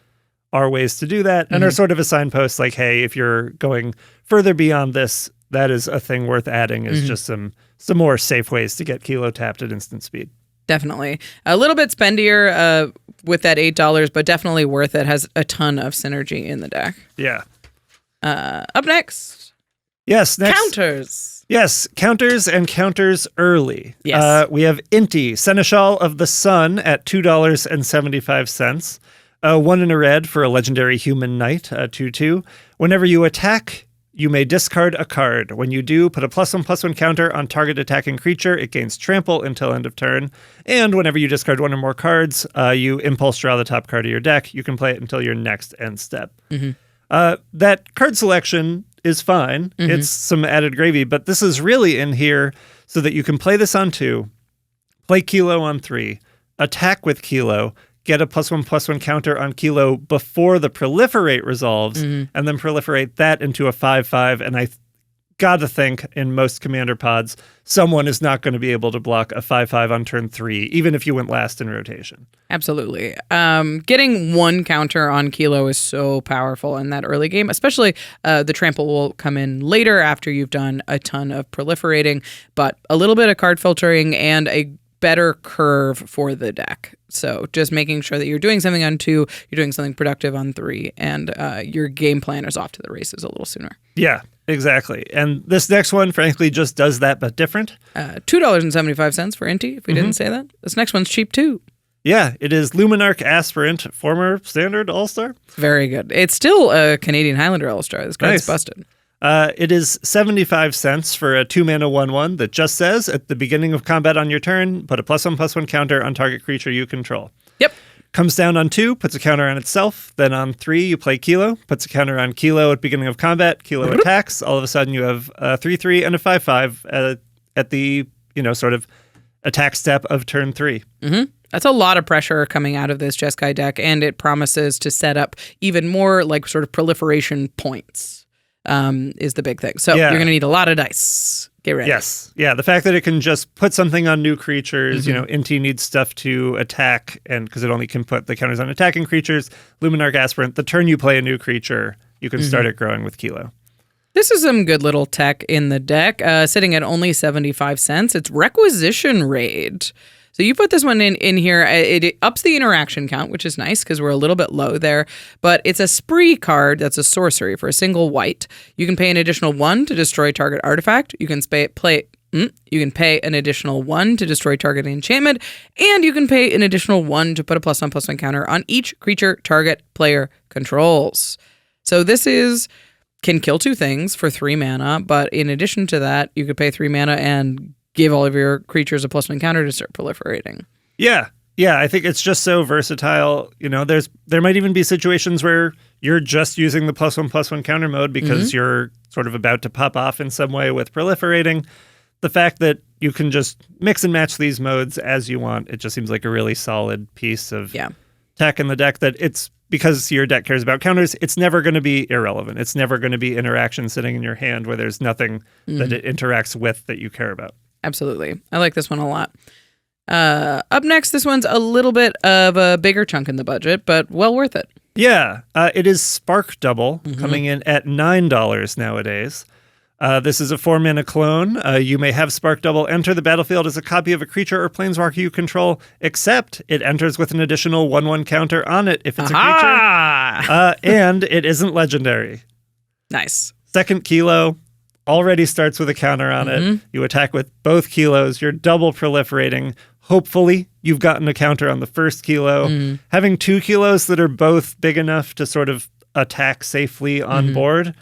are ways to do that and are sort of a signpost hey, if you're going further beyond this, that is a thing worth adding is just some more safe ways to get Kilo tapped at instant speed. Definitely. A little bit spendier with that $8, but definitely worth it. Has a ton of synergy in the deck. Yeah. Up next. Yes, next. Counters. Yes, counters and counters early. Yes. We have Inti, Seneschal of the Sun at $2.75. 1 in a red for a legendary human knight, 2/2. Whenever you attack, you may discard a card. When you do, put a +1/+1 counter on target attacking creature. It gains trample until end of turn. And whenever you discard 1 or more cards, you impulse draw the top card of your deck. You can play it until your next end step. That card selection is fine. It's some added gravy, but this is really in here so that you can play this on 2, play Kilo on 3, attack with Kilo, get a +1/+1 counter on Kilo before the proliferate resolves, and then proliferate that into a 5/5. And I gotta think in most commander pods, someone is not going to be able to block a 5/5 on turn 3, even if you went last in rotation. Absolutely. Getting one counter on Kilo is so powerful in that early game, especially the trample will come in later after you've done a ton of proliferating, but a little bit of card filtering and a better curve for the deck. So just making sure that you're doing something on 2, you're doing something productive on 3, and your game plan is off to the races a little sooner. Yeah, exactly. And this next one, frankly, just does that, but different. $2.75 for Inti, if we didn't say that. This next one's cheap too. Yeah, it is Luminarch Aspirant, former Standard All-Star. Very good. It's still a Canadian Highlander All-Star. This card's busted. It is 75 cents for a 2-mana 1/1 that just says, at the beginning of combat on your turn, put a +1/+1 counter on target creature you control. Yep. Comes down on 2, puts a counter on itself. Then on 3, you play Kilo, puts a counter on Kilo at beginning of combat. Kilo attacks. All of a sudden, you have a 3/3 and a 5/5 at the, sort of attack step of turn 3. Mm-hmm. That's a lot of pressure coming out of this Jeskai deck, and it promises to set up even more like sort of proliferation points. Is the big thing. So you're going to need a lot of dice. Get ready. Yes. Yeah. The fact that it can just put something on new creatures, Inti needs stuff to attack, and because it only can put the counters on attacking creatures. Luminarch Aspirant, the turn you play a new creature, you can start it growing with Kilo. This is some good little tech in the deck, sitting at only 75 cents. It's Requisition Raid. So you put this one in here, it ups the interaction count, which is nice because we're a little bit low there. But it's a spree card that's a sorcery for a single white. You can pay an additional 1 to destroy target artifact. You can pay an additional 1 to destroy target enchantment, and you can pay an additional 1 to put a +1/+1 counter on each creature target player controls. So this can kill 2 things for 3 mana, but in addition to that, you could pay 3 mana and give all of your creatures a +1 counter to start proliferating. Yeah. Yeah, I think it's just so versatile. There might even be situations where you're just using the +1/+1 counter mode because you're sort of about to pop off in some way with proliferating. The fact that you can just mix and match these modes as you want, it just seems like a really solid piece of tech in the deck that it's because your deck cares about counters, it's never going to be irrelevant. It's never going to be interaction sitting in your hand where there's nothing that it interacts with that you care about. Absolutely. I like this one a lot. Up next, this one's a little bit of a bigger chunk in the budget, but well worth it. Yeah. It is Spark Double, coming in at $9 nowadays. This is a 4-mana clone. You may have Spark Double enter the battlefield as a copy of a creature or planeswalker you control, except it enters with an additional 1/1 counter on it if it's a creature. And it isn't legendary. Nice. Second Kilo already starts with a counter on it. You attack with both Kilos. You're double proliferating. Hopefully, you've gotten a counter on the first Kilo. Having 2 Kilos that are both big enough to sort of attack safely on board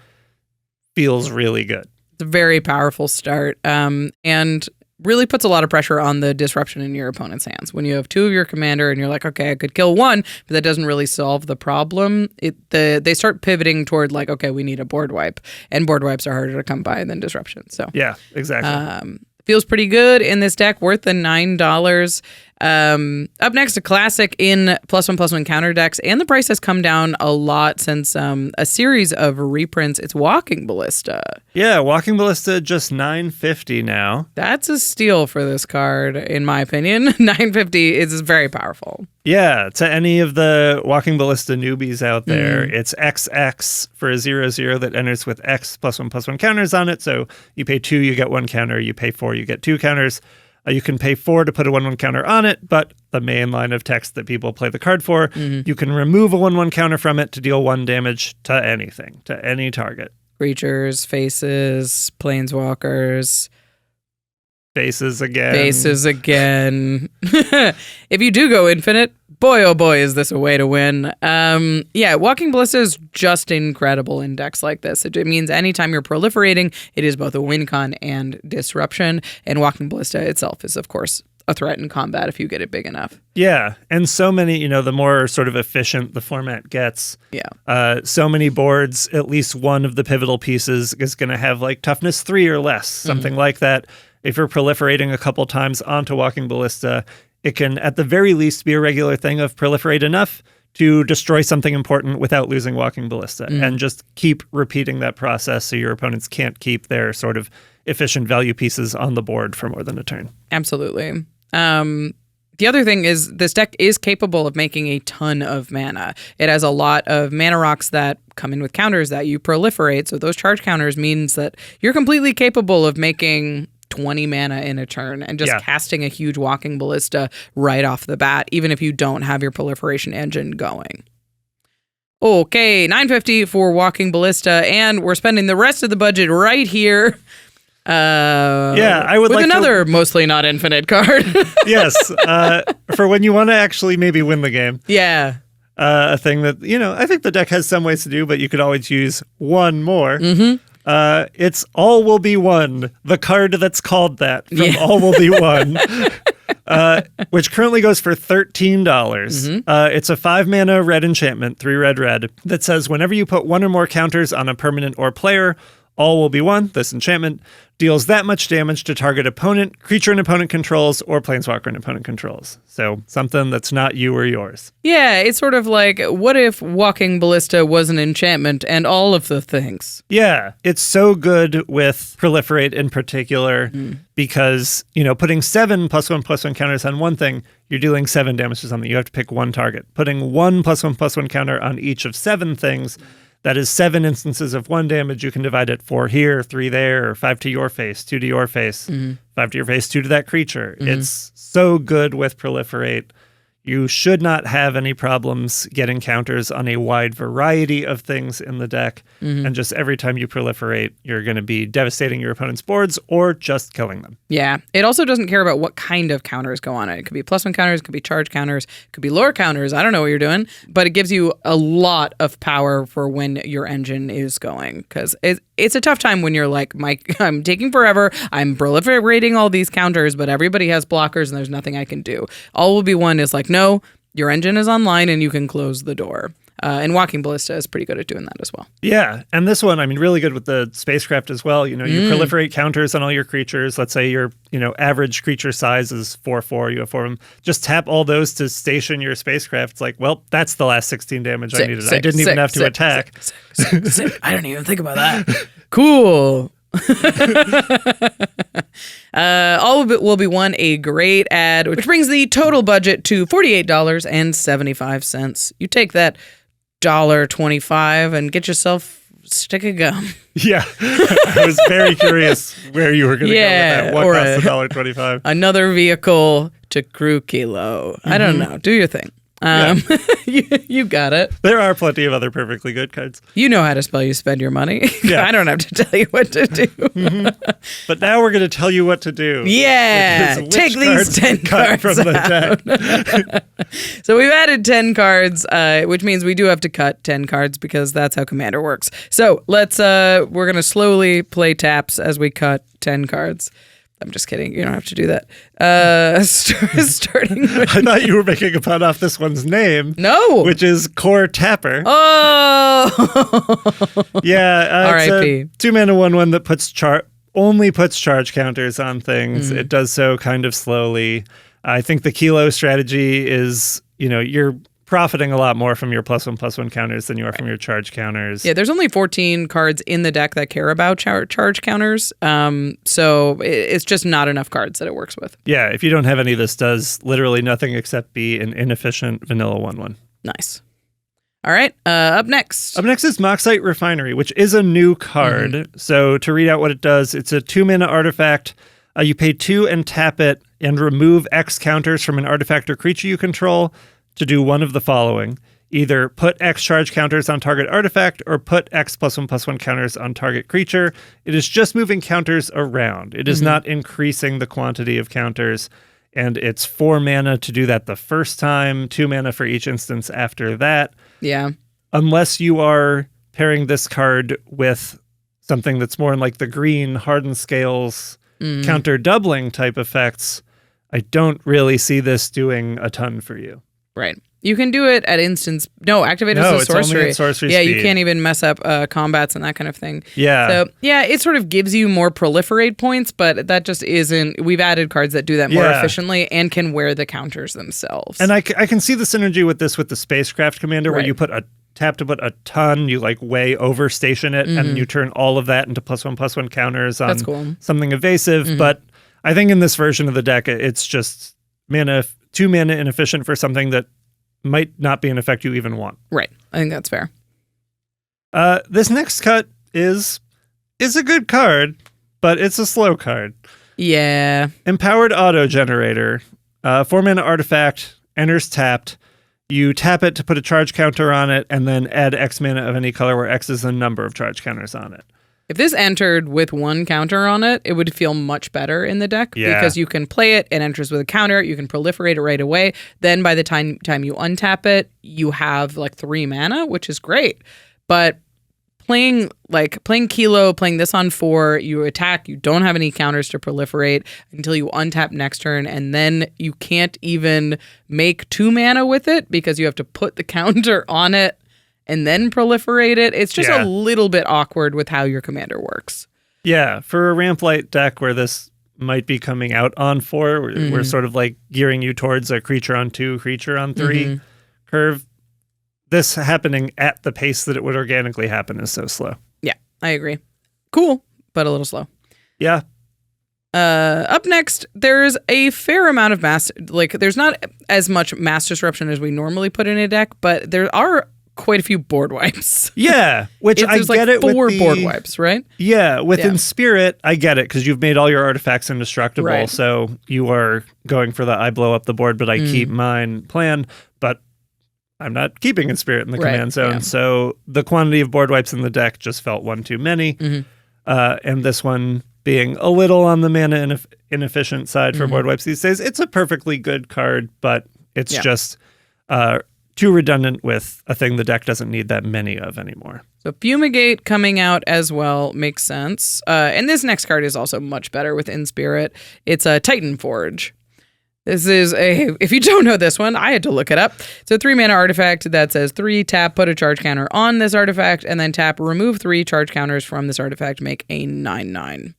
feels really good. It's a very powerful start, and really puts a lot of pressure on the disruption in your opponent's hands. When you have 2 of your commander and you're like, okay, I could kill 1, but that doesn't really solve the problem. They start pivoting toward like, okay, we need a board wipe, and board wipes are harder to come by than disruption. So yeah, exactly. Feels pretty good in this deck, worth the $9. Up next, a classic in +1/+1 counter decks, and the price has come down a lot since a series of reprints. It's Walking Ballista. Yeah, Walking Ballista just $9.50 now. That's a steal for this card, in my opinion. $9.50 is very powerful. Yeah, to any of the Walking Ballista newbies out there, it's XX for a 0/0 that enters with X +1/+1 counters on it. So you pay 2, you get 1 counter. You pay 4, you get 2 counters. You can pay 4 to put a 1/1 counter on it, but the main line of text that people play the card for, you can remove a 1/1 counter from it to deal 1 damage to anything, to any target. Creatures, faces, planeswalkers. Faces again. Faces again. If you do go infinite, boy, oh boy, is this a way to win. Walking Ballista is just incredible in decks like this. It means anytime you're proliferating, it is both a win con and disruption. And Walking Ballista itself is, of course, a threat in combat if you get it big enough. Yeah, and so many, the more sort of efficient the format gets. Yeah. So many boards, at least one of the pivotal pieces is going to have like toughness 3 or less, something like that. If you're proliferating a couple times onto Walking Ballista, it can, at the very least, be a regular thing of proliferate enough to destroy something important without losing Walking Ballista, and just keep repeating that process so your opponents can't keep their sort of efficient value pieces on the board for more than a turn. Absolutely. The other thing is this deck is capable of making a ton of mana. It has a lot of mana rocks that come in with counters that you proliferate. So those charge counters means that you're completely capable of making 20 mana in a turn and just casting a huge Walking Ballista right off the bat, even if you don't have your proliferation engine going. Okay, $9.50 for Walking Ballista, and we're spending the rest of the budget right here. I would with like another mostly not infinite card. Yes, for when you want to actually maybe win the game. Yeah. A thing that, I think the deck has some ways to do, but you could always use one more. It's All Will Be One, the card that's called that from All Will Be One, which currently goes for $13. It's a 5-mana red enchantment, 3 red, that says whenever you put one or more counters on a permanent or player, All Will Be One, this enchantment, deals that much damage to target opponent, creature an opponent controls, or planeswalker an opponent controls. So something that's not you or yours. Yeah, it's sort of like, what if Walking Ballista was an enchantment and all of the things? Yeah, it's so good with Proliferate in particular because, putting 7 +1/+1 counters on one thing, you're dealing 7 damage to something. You have to pick one target. Putting 1 +1/+1 counter on each of 7 things, that is 7 instances of 1 damage. You can divide it 4 here, 3 there, or 5 to your face, 2 to your face, 5 to your face, 2 to that creature. It's so good with Proliferate. You should not have any problems getting counters on a wide variety of things in the deck. And just every time you proliferate, you're going to be devastating your opponent's boards or just killing them. Yeah. It also doesn't care about what kind of counters go on it. It could be +1 counters, it could be charge counters, it could be lore counters. I don't know what you're doing, but it gives you a lot of power for when your engine is going. Because it's a tough time when you're like, I'm taking forever, I'm proliferating all these counters, but everybody has blockers and there's nothing I can do. All Will Be One is like, no, your engine is online and you can close the door. And Walking Ballista is pretty good at doing that as well. Yeah, and this one, really good with the spacecraft as well. You proliferate counters on all your creatures. Let's say your, average creature size is 4/4. You have 4 of them. Just tap all those to station your spacecraft. It's like, well, that's the last 16 damage I needed. I didn't even have to attack. I don't even think about that. Cool. All of it will be one a great ad, which brings the total budget to $48.75. You take that $1.25 and get yourself a stick of gum. Yeah, I was very curious where you were going to go with that. What costs $1.25? Another vehicle to crew Kilo. I don't know. Do your thing. You got it. There are plenty of other perfectly good cards. You know how to spell you spend your money. Yeah. I don't have to tell you what to do. But now we're going to tell you what to do. Yeah. Take these 10 cards from the deck. So we've added 10 cards, which means we do have to cut 10 cards because that's how Commander works. So we're going to slowly play taps as we cut 10 cards. I'm just kidding. You don't have to do that. Starting with... I thought you were making a pun off this one's name. No. Which is Core Tapper. Oh. Yeah. R.I.P. It's a 2-mana 1/1 that only puts charge counters on things. It does so kind of slowly. I think the Kilo strategy is, you're profiting a lot more from your +1/+1 counters than you are from your charge counters. Yeah, there's only 14 cards in the deck that care about charge counters. So it's just not enough cards that it works with. Yeah, if you don't have any, this does literally nothing except be an inefficient vanilla 1/1. Nice. All right, up next. Up next is Moxite Refinery, which is a new card. So to read out what it does, it's a 2-mana artifact. You pay 2 and tap it and remove X counters from an artifact or creature you control to do one of the following. Either put X charge counters on target artifact or put X +1/+1 counters on target creature. It is just moving counters around. It is not increasing the quantity of counters. And it's 4 mana to do that the first time, 2 mana for each instance after that. Yeah. Unless you are pairing this card with something that's more in like the green hardened scales, counter doubling type effects, I don't really see this doing a ton for you. Right. You can do it at instance. No, activate as a sorcery. It's only at sorcery yeah, speed. you can't even mess up combats and that kind of thing. Yeah. So, yeah, it sort of gives you more proliferate points, but that just isn't. We've added cards that do that more efficiently and can wear the counters themselves. And I can see the synergy with this with the spacecraft commander where Right. you put a tap to put a ton, you like way over station it, and you turn all of that into +1/+1 counters on That's cool. something evasive. But I think in this version of the deck, it's just 2 mana inefficient for something that might not be an effect you even want. Right. I think that's fair. This next cut is a good card, but it's a slow card. Yeah. Empowered Auto Generator. 4 mana artifact, enters tapped. You tap it to put a charge counter on it, and then add X mana of any color where X is the number of charge counters on it. If this entered with 1 counter on it, it would feel much better in the deck because you can play it, it enters with a counter, you can proliferate it right away. Then by the time you untap it, you have like 3 mana, which is great. But playing Kilo, playing this on 4, you attack, you don't have any counters to proliferate until you untap next turn, and then you can't even make 2 mana with it because you have to put the counter on it and then proliferate it. It's just a little bit awkward with how your commander works. Yeah, for a ramp light deck where this might be coming out on 4, we're sort of like gearing you towards a creature on 2, creature on 3 curve. This happening at the pace that it would organically happen is so slow. Yeah, I agree. Cool, but a little slow. Yeah. Up next, there's a fair amount of there's not as much mass disruption as we normally put in a deck, but there are quite a few board wipes. Yeah, which I there's get like it 4 with board wipes, right? Yeah, within Spirit, I get it because you've made all your artifacts indestructible, Right. so you are going for the I blow up the board, but I keep mine plan, but I'm not keeping in Spirit in the command zone, so the quantity of board wipes in the deck just felt one too many, and this one being a little on the mana inefficient side for board wipes these days, it's a perfectly good card, but it's just too redundant with a thing the deck doesn't need that many of anymore. So Fumigate coming out as well makes sense. And this next card is also much better within Spirit. It's a Titan Forge. This is if you don't know this one, I had to look it up. It's a 3 mana artifact that says 3, tap, put a charge counter on this artifact, and then tap, remove 3 charge counters from this artifact, make a 9/9.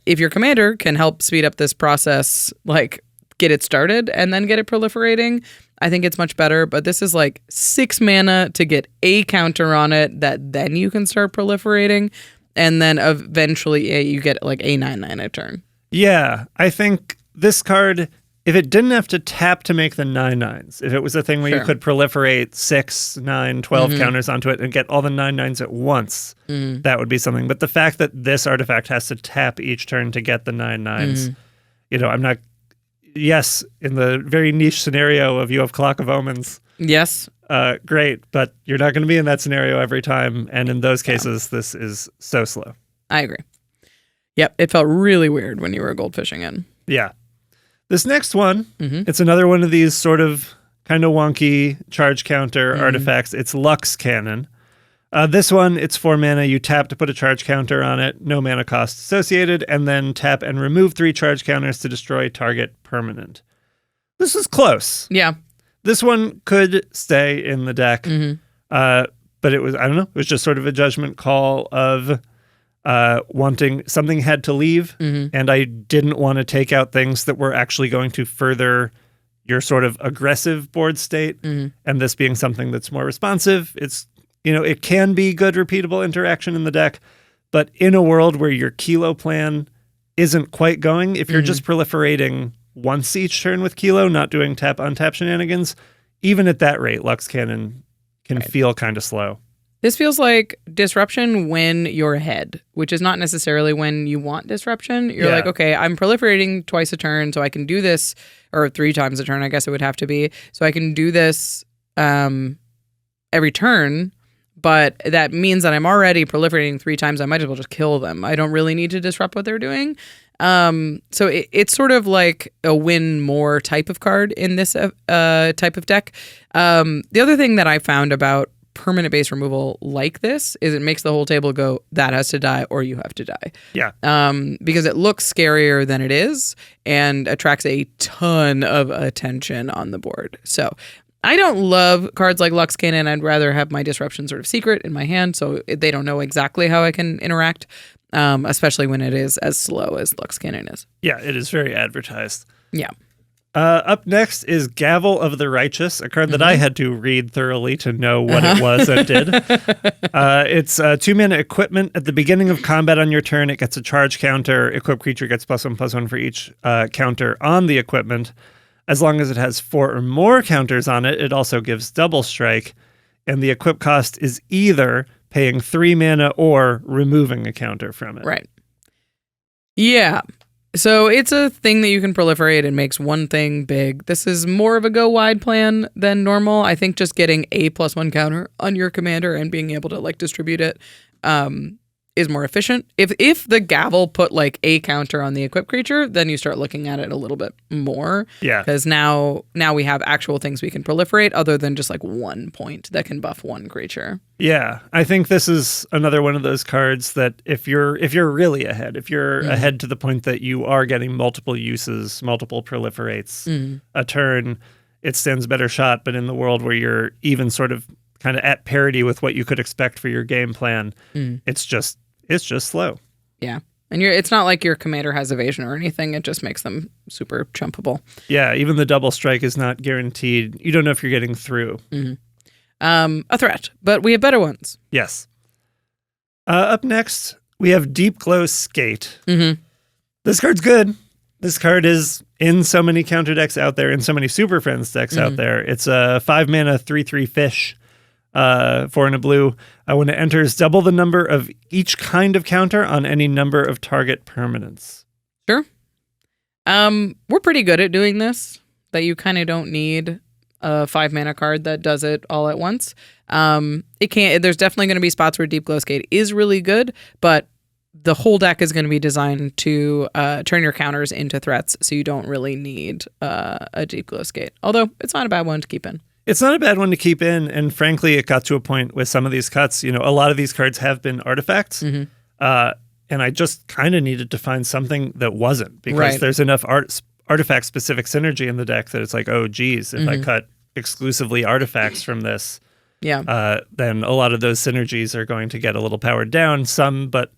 If your commander can help speed up this process, like get it started and then get it proliferating, I think it's much better. But this is like 6 mana to get a counter on it that then you can start proliferating, and then eventually you get like a 9/9 a turn. Yeah, I think this card, if it didn't have to tap to make the 9/9s, if it was a thing where you could proliferate 6, 9, 12 counters onto it and get all the 9/9s at once, that would be something. But the fact that this artifact has to tap each turn to get the 9/9s, I'm not... Yes, in the very niche scenario of you have Clock of Omens. Yes. Great, but you're not going to be in that scenario every time. And in those cases, this is so slow. I agree. Yep, it felt really weird when you were goldfishing in. Yeah. This next one, it's another one of these sort of kind of wonky charge counter artifacts. It's Lux Cannon. This one, it's 4 mana. You tap to put a charge counter on it, no mana cost associated, and then tap and remove 3 charge counters to destroy target permanent. This is close. Yeah. This one could stay in the deck, but it was, I don't know, it was just sort of a judgment call of wanting something had to leave, and I didn't want to take out things that were actually going to further your sort of aggressive board state, and this being something that's more responsive. It's, it can be good repeatable interaction in the deck, but in a world where your Kilo plan isn't quite going, if you're just proliferating once each turn with Kilo, not doing tap untap shenanigans, even at that rate, Lux Cannon can feel kind of slow. This feels like disruption when you're ahead, which is not necessarily when you want disruption. You're like, okay, I'm proliferating twice a turn, so I can do this, or 3 times a turn, I guess it would have to be. So I can do this every turn, but that means that I'm already proliferating 3 times. I might as well just kill them. I don't really need to disrupt what they're doing. So it's sort of like a win more type of card in this type of deck. The other thing that I found about permanent base removal like this is it makes the whole table go, that has to die or you have to die. Yeah. Because it looks scarier than it is and attracts a ton of attention on the board. So I don't love cards like Lux Cannon. I'd rather have my disruption sort of secret in my hand so they don't know exactly how I can interact, especially when it is as slow as Lux Cannon is. Yeah, it is very advertised. Yeah. Up next is Gavel of the Righteous, a card that I had to read thoroughly to know what it was it did. It's 2-mana equipment. At the beginning of combat on your turn, it gets a charge counter. Equipped creature gets +1/+1 for each counter on the equipment. As long as it has 4 or more counters on it, it also gives double strike. And the equip cost is either paying 3 mana or removing a counter from it. Right. Yeah. So it's a thing that you can proliferate and makes one thing big. This is more of a go wide plan than normal. I think just getting a +1 counter on your commander and being able to like distribute it is more efficient. If the Gavel put like a counter on the equipped creature, then you start looking at it a little bit more. Yeah. Because now we have actual things we can proliferate other than just like 1 point that can buff one creature. Yeah, I think this is another one of those cards that if you're really ahead, if you're ahead to the point that you are getting multiple uses, multiple proliferates a turn, it stands a better shot. But in the world where you're even sort of kind of at parity with what you could expect for your game plan, it's just slow. Yeah. And it's not like your commander has evasion or anything. It just makes them super chumpable. Yeah, even the double strike is not guaranteed. You don't know if you're getting through. A threat, but we have better ones. Yes. Up next, we have Deep Glow Skate. This card's good. This card is in so many counter decks out there, in so many Super Friends decks out there. It's a 5-mana 3/3 fish, 4 and a blue. When it enters, double the number of each kind of counter on any number of target permanents. Sure. We're pretty good at doing this, that you kind of don't need a 5-mana card that does it all at once. There's definitely going to be spots where Deep Glow Skate is really good, but the whole deck is going to be designed to turn your counters into threats, so you don't really need a Deep Glow Skate. Although it's not a bad one to keep in. It's not a bad one to keep in, and frankly, it got to a point with some of these cuts. You know, a lot of these cards have been artifacts, and I just kind of needed to find something that wasn't, because there's enough artifact-specific synergy in the deck that it's like, oh, geez, if I cut exclusively artifacts from this, then a lot of those synergies are going to get a little powered down. Some, but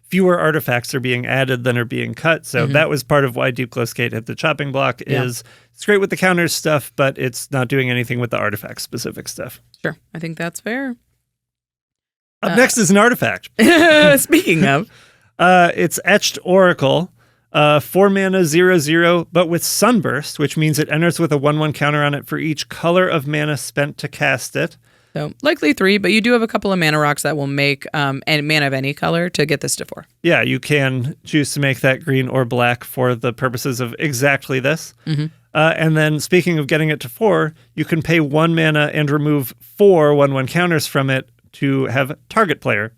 fewer artifacts are being added than are being cut. So that was part of why Deep Glow Skate hit the chopping block. Is it's great with the counters stuff, but it's not doing anything with the artifact-specific stuff. Sure, I think that's fair. Up next is an artifact. Speaking of, it's Etched Oracle. 4-mana 0/0, but with Sunburst, which means it enters with a 1/1 counter on it for each color of mana spent to cast it. So likely 3, but you do have a couple of mana rocks that will make mana of any color to get this to 4. Yeah, you can choose to make that green or black for the purposes of exactly this. And then speaking of getting it to 4, you can pay 1 mana and remove 4 1/1 counters from it to have target player,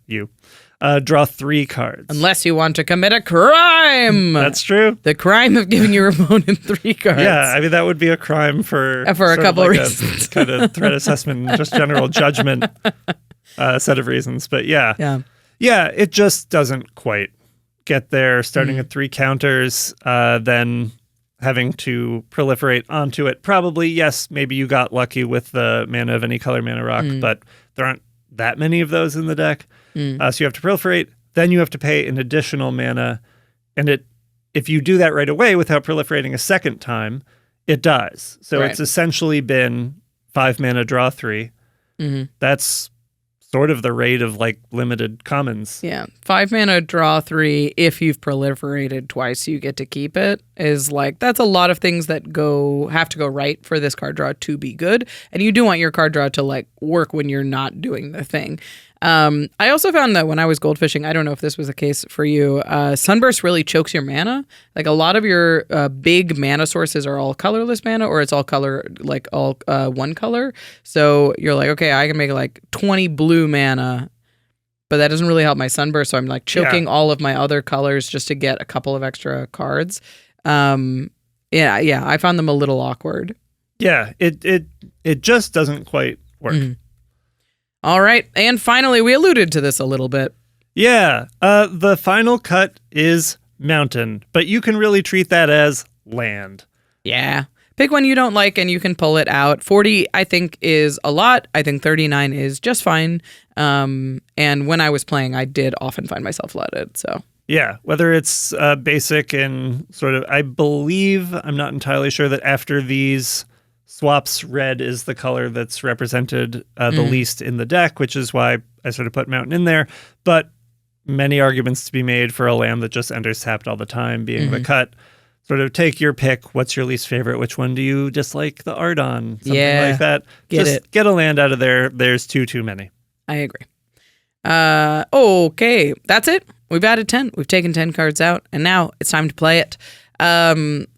draw 3 cards. Unless you want to commit a crime. That's true. The crime of giving your opponent 3 cards. Yeah, I mean, that would be a crime for a couple of reasons. Kind of threat assessment and just general judgment set of reasons. But yeah, it just doesn't quite get there. Starting at 3 counters, then having to proliferate onto it. Probably, yes, maybe you got lucky with the mana of any color mana rock, but there aren't that many of those in the deck. So you have to proliferate, then you have to pay an additional mana, and if you do that right away without proliferating a second time, it dies. So it's essentially been 5 mana, draw 3. That's sort of the rate of like limited commons. Yeah, 5 mana, draw 3. If you've proliferated twice, you get to keep it. Is like that's a lot of things that have to go right for this card draw to be good, and you do want your card draw to like work when you're not doing the thing. I also found that when I was goldfishing, I don't know if this was the case for you, Sunburst really chokes your mana. Like a lot of your big mana sources are all colorless mana, or it's all color, like all one color. So you're like, okay, I can make like 20 blue mana, but that doesn't really help my Sunburst. So I'm like choking all of my other colors just to get a couple of extra cards. I found them a little awkward. Yeah, it just doesn't quite work. All right. And finally, we alluded to this a little bit. Yeah. The final cut is mountain, but you can really treat that as land. Yeah. Pick one you don't like and you can pull it out. 40, I think, is a lot. I think 39 is just fine. And when I was playing, I did often find myself flooded. So yeah, whether it's basic and sort of, I believe, I'm not entirely sure that after these swaps, red is the color that's represented the least in the deck, which is why I sort of put mountain in there. But many arguments to be made for a land that just enters tapped all the time being the cut. Sort of take your pick. What's your least favorite? Which one do you dislike the art on? Something like that. Get a land out of there. There's too many. I agree. Okay, that's it. We've added 10. We've taken 10 cards out, and now it's time to play it.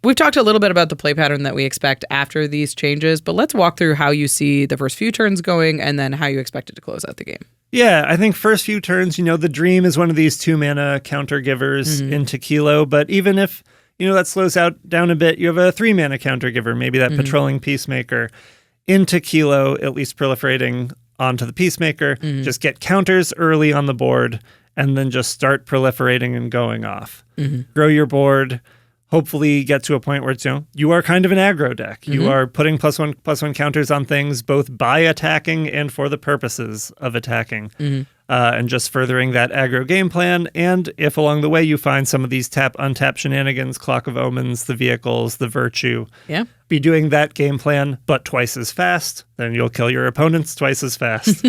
We've talked a little bit about the play pattern that we expect after these changes, but let's walk through how you see the first few turns going and then how you expect it to close out the game. Yeah, I think first few turns, the Dream is one of these 2-mana counter givers into Kilo, but even if, that slows down a bit, you have a 3-mana counter giver, maybe that Patrolling Peacemaker into Kilo, at least proliferating onto the Peacemaker. Just get counters early on the board and then just start proliferating and going off. Grow your board. Hopefully get to a point where it's, you are kind of an aggro deck. You are putting +1/+1 counters on things both by attacking and for the purposes of attacking. And just furthering that aggro game plan. And if along the way you find some of these tap-untap shenanigans, Clock of Omens, the vehicles, the Virtue, be doing that game plan, but twice as fast, then you'll kill your opponents twice as fast.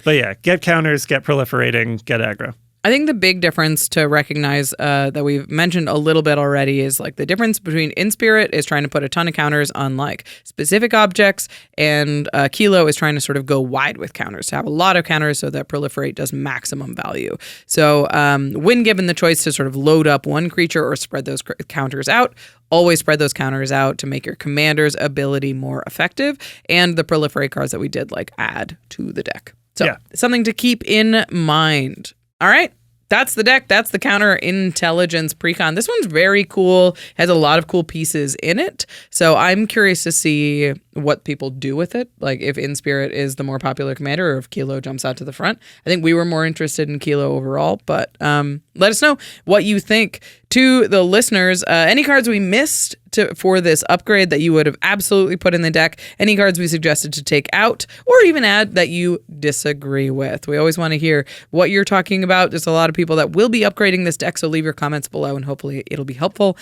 But yeah, get counters, get proliferating, get aggro. I think the big difference to recognize that we've mentioned a little bit already is like the difference between In-Spirit is trying to put a ton of counters on like specific objects, and Kilo is trying to sort of go wide with counters, to have a lot of counters so that Proliferate does maximum value. So when given the choice to sort of load up one creature or spread those counters out, always spread those counters out to make your commander's ability more effective, and the Proliferate cards that we did like add to the deck. So something to keep in mind. All right, that's the deck. That's the Counter Intelligence Precon. This one's very cool, has a lot of cool pieces in it. So I'm curious to see what people do with it. Like if In-Spirit is the more popular commander or if Kilo jumps out to the front. I think we were more interested in Kilo overall, but let us know what you think. To the listeners, any cards we missed for this upgrade that you would have absolutely put in the deck, any cards we suggested to take out or even add that you disagree with. We always want to hear what you're talking about. There's a lot of people that will be upgrading this deck, so leave your comments below and hopefully it'll be helpful.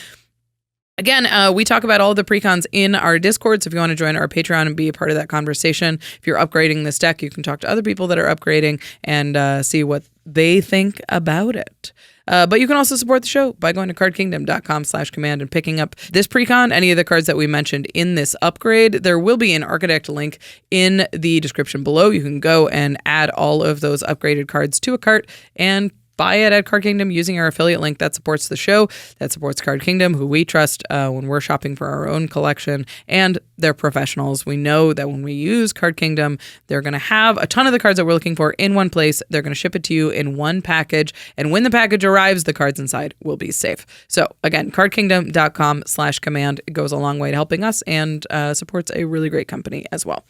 Again, we talk about all the precons in our Discord, so if you want to join our Patreon and be a part of that conversation, if you're upgrading this deck, you can talk to other people that are upgrading and see what they think about it. But you can also support the show by going to cardkingdom.com/command and picking up this precon, any of the cards that we mentioned in this upgrade. There will be an ARCHIDEKT link in the description below. You can go and add all of those upgraded cards to a cart and buy it at Card Kingdom using our affiliate link. That supports the show, that supports Card Kingdom, who we trust when we're shopping for our own collection, and they're professionals. We know that when we use Card Kingdom, they're going to have a ton of the cards that we're looking for in one place. They're going to ship it to you in one package, and when the package arrives, the cards inside will be safe. So again, cardkingdom.com/command. It goes a long way to helping us and supports a really great company as well.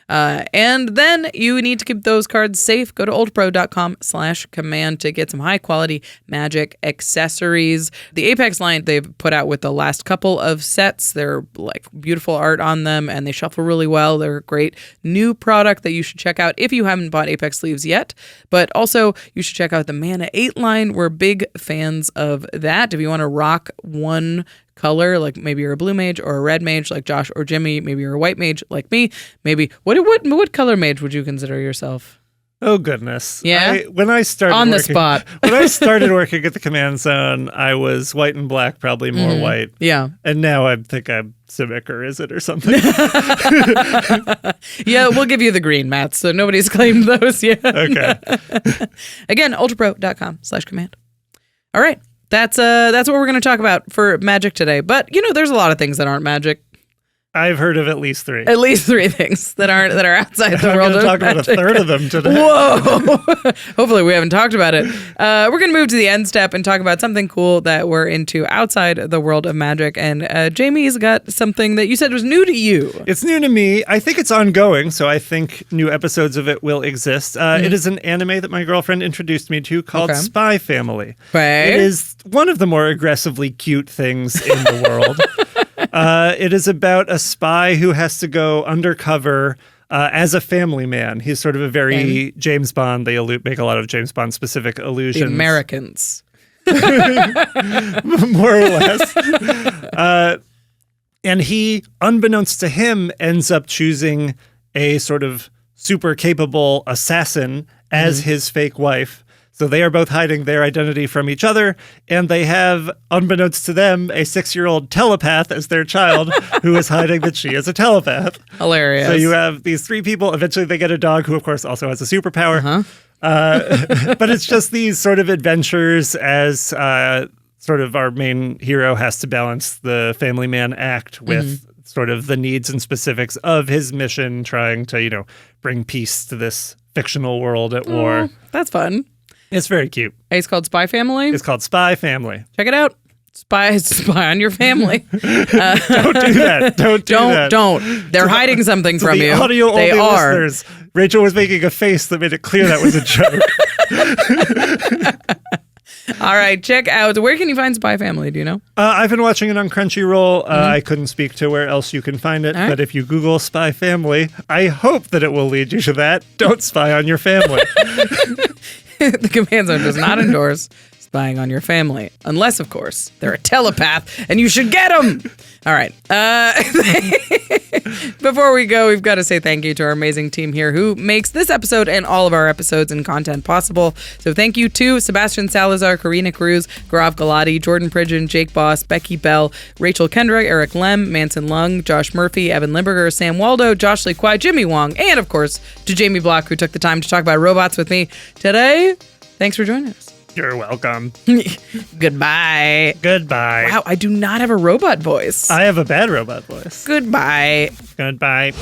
And then you need to keep those cards safe. Go to oldpro.com/command to get some high quality Magic accessories. The Apex line they've put out with the last couple of sets, they're like beautiful art on them and they shuffle really well. They're a great new product that you should check out if you haven't bought Apex sleeves yet. But also you should check out the Mana 8 line. We're big fans of that. If you want to rock one color, like maybe you're a blue mage or a red mage like Josh or Jimmy, maybe you're a white mage like me, maybe what color mage would you consider yourself? Oh goodness. Yeah. When I started on the working, spot. When I started working at the Command Zone, I was white and black, probably more white. Yeah. And now I think I'm Civic, or is it, or something? Yeah, we'll give you the green, Matt, so nobody's claimed those yet. Okay. Again, ultrapro.com/command. All right. That's what we're going to talk about for Magic today. But, there's a lot of things that aren't Magic. I've heard of at least 3. At least 3 things that are outside the I'm world going to of talk about a magic. third of them today. Whoa! Hopefully we haven't talked about it. We're going to move to the end step and talk about something cool that we're into outside the world of magic. And Jamie's got something that you said was new to you. It's new to me. I think it's ongoing, so I think new episodes of it will exist. It is an anime that my girlfriend introduced me to called Spy Family. Okay. It is one of the more aggressively cute things in the world. It is about a spy who has to go undercover as a family man. He's sort of a very James Bond. They make a lot of James Bond specific allusions. The Americans. More or less. And he, unbeknownst to him, ends up choosing a sort of super capable assassin as his fake wife. So they are both hiding their identity from each other, and they have, unbeknownst to them, a 6-year-old telepath as their child who is hiding that she is a telepath. Hilarious. So you have these 3 people. Eventually they get a dog who, of course, also has a superpower. But it's just these sort of adventures as sort of our main hero has to balance the family man act with sort of the needs and specifics of his mission, trying to, bring peace to this fictional world at war. That's fun. It's very cute. It's called Spy Family. It's called Spy Family. Check it out. Spy on your family. Don't do that. Don't do that. Don't. They're hiding something from the you. Audio They only are. listeners, Rachel was making a face that made it clear that was a joke. All right, check out. Where can you find Spy Family? Do you know? I've been watching it on Crunchyroll. I couldn't speak to where else you can find it, but if you Google Spy Family, I hope that it will lead you to that. Don't spy on your family. The Command Zone does not endorse spying on your family, unless, of course, they're a telepath, and you should get them. All right. Before we go, we've got to say thank you to our amazing team here who makes this episode and all of our episodes and content possible. So thank you to Sebastian Salazar, Karina Cruz, Gaurav Galati, Jordan Pridgeon, Jake Boss, Becky Bell, Rachel Kendra, Eric Lem, Manson Lung, Josh Murphy, Evan Limburger, Sam Waldo, Josh Lee Kwai, Jimmy Wong, and of course to Jamie Block, who took the time to talk about robots with me today. Thanks for joining us. You're welcome. Goodbye. Goodbye. Wow, I do not have a robot voice. I have a bad robot voice. Goodbye. Goodbye.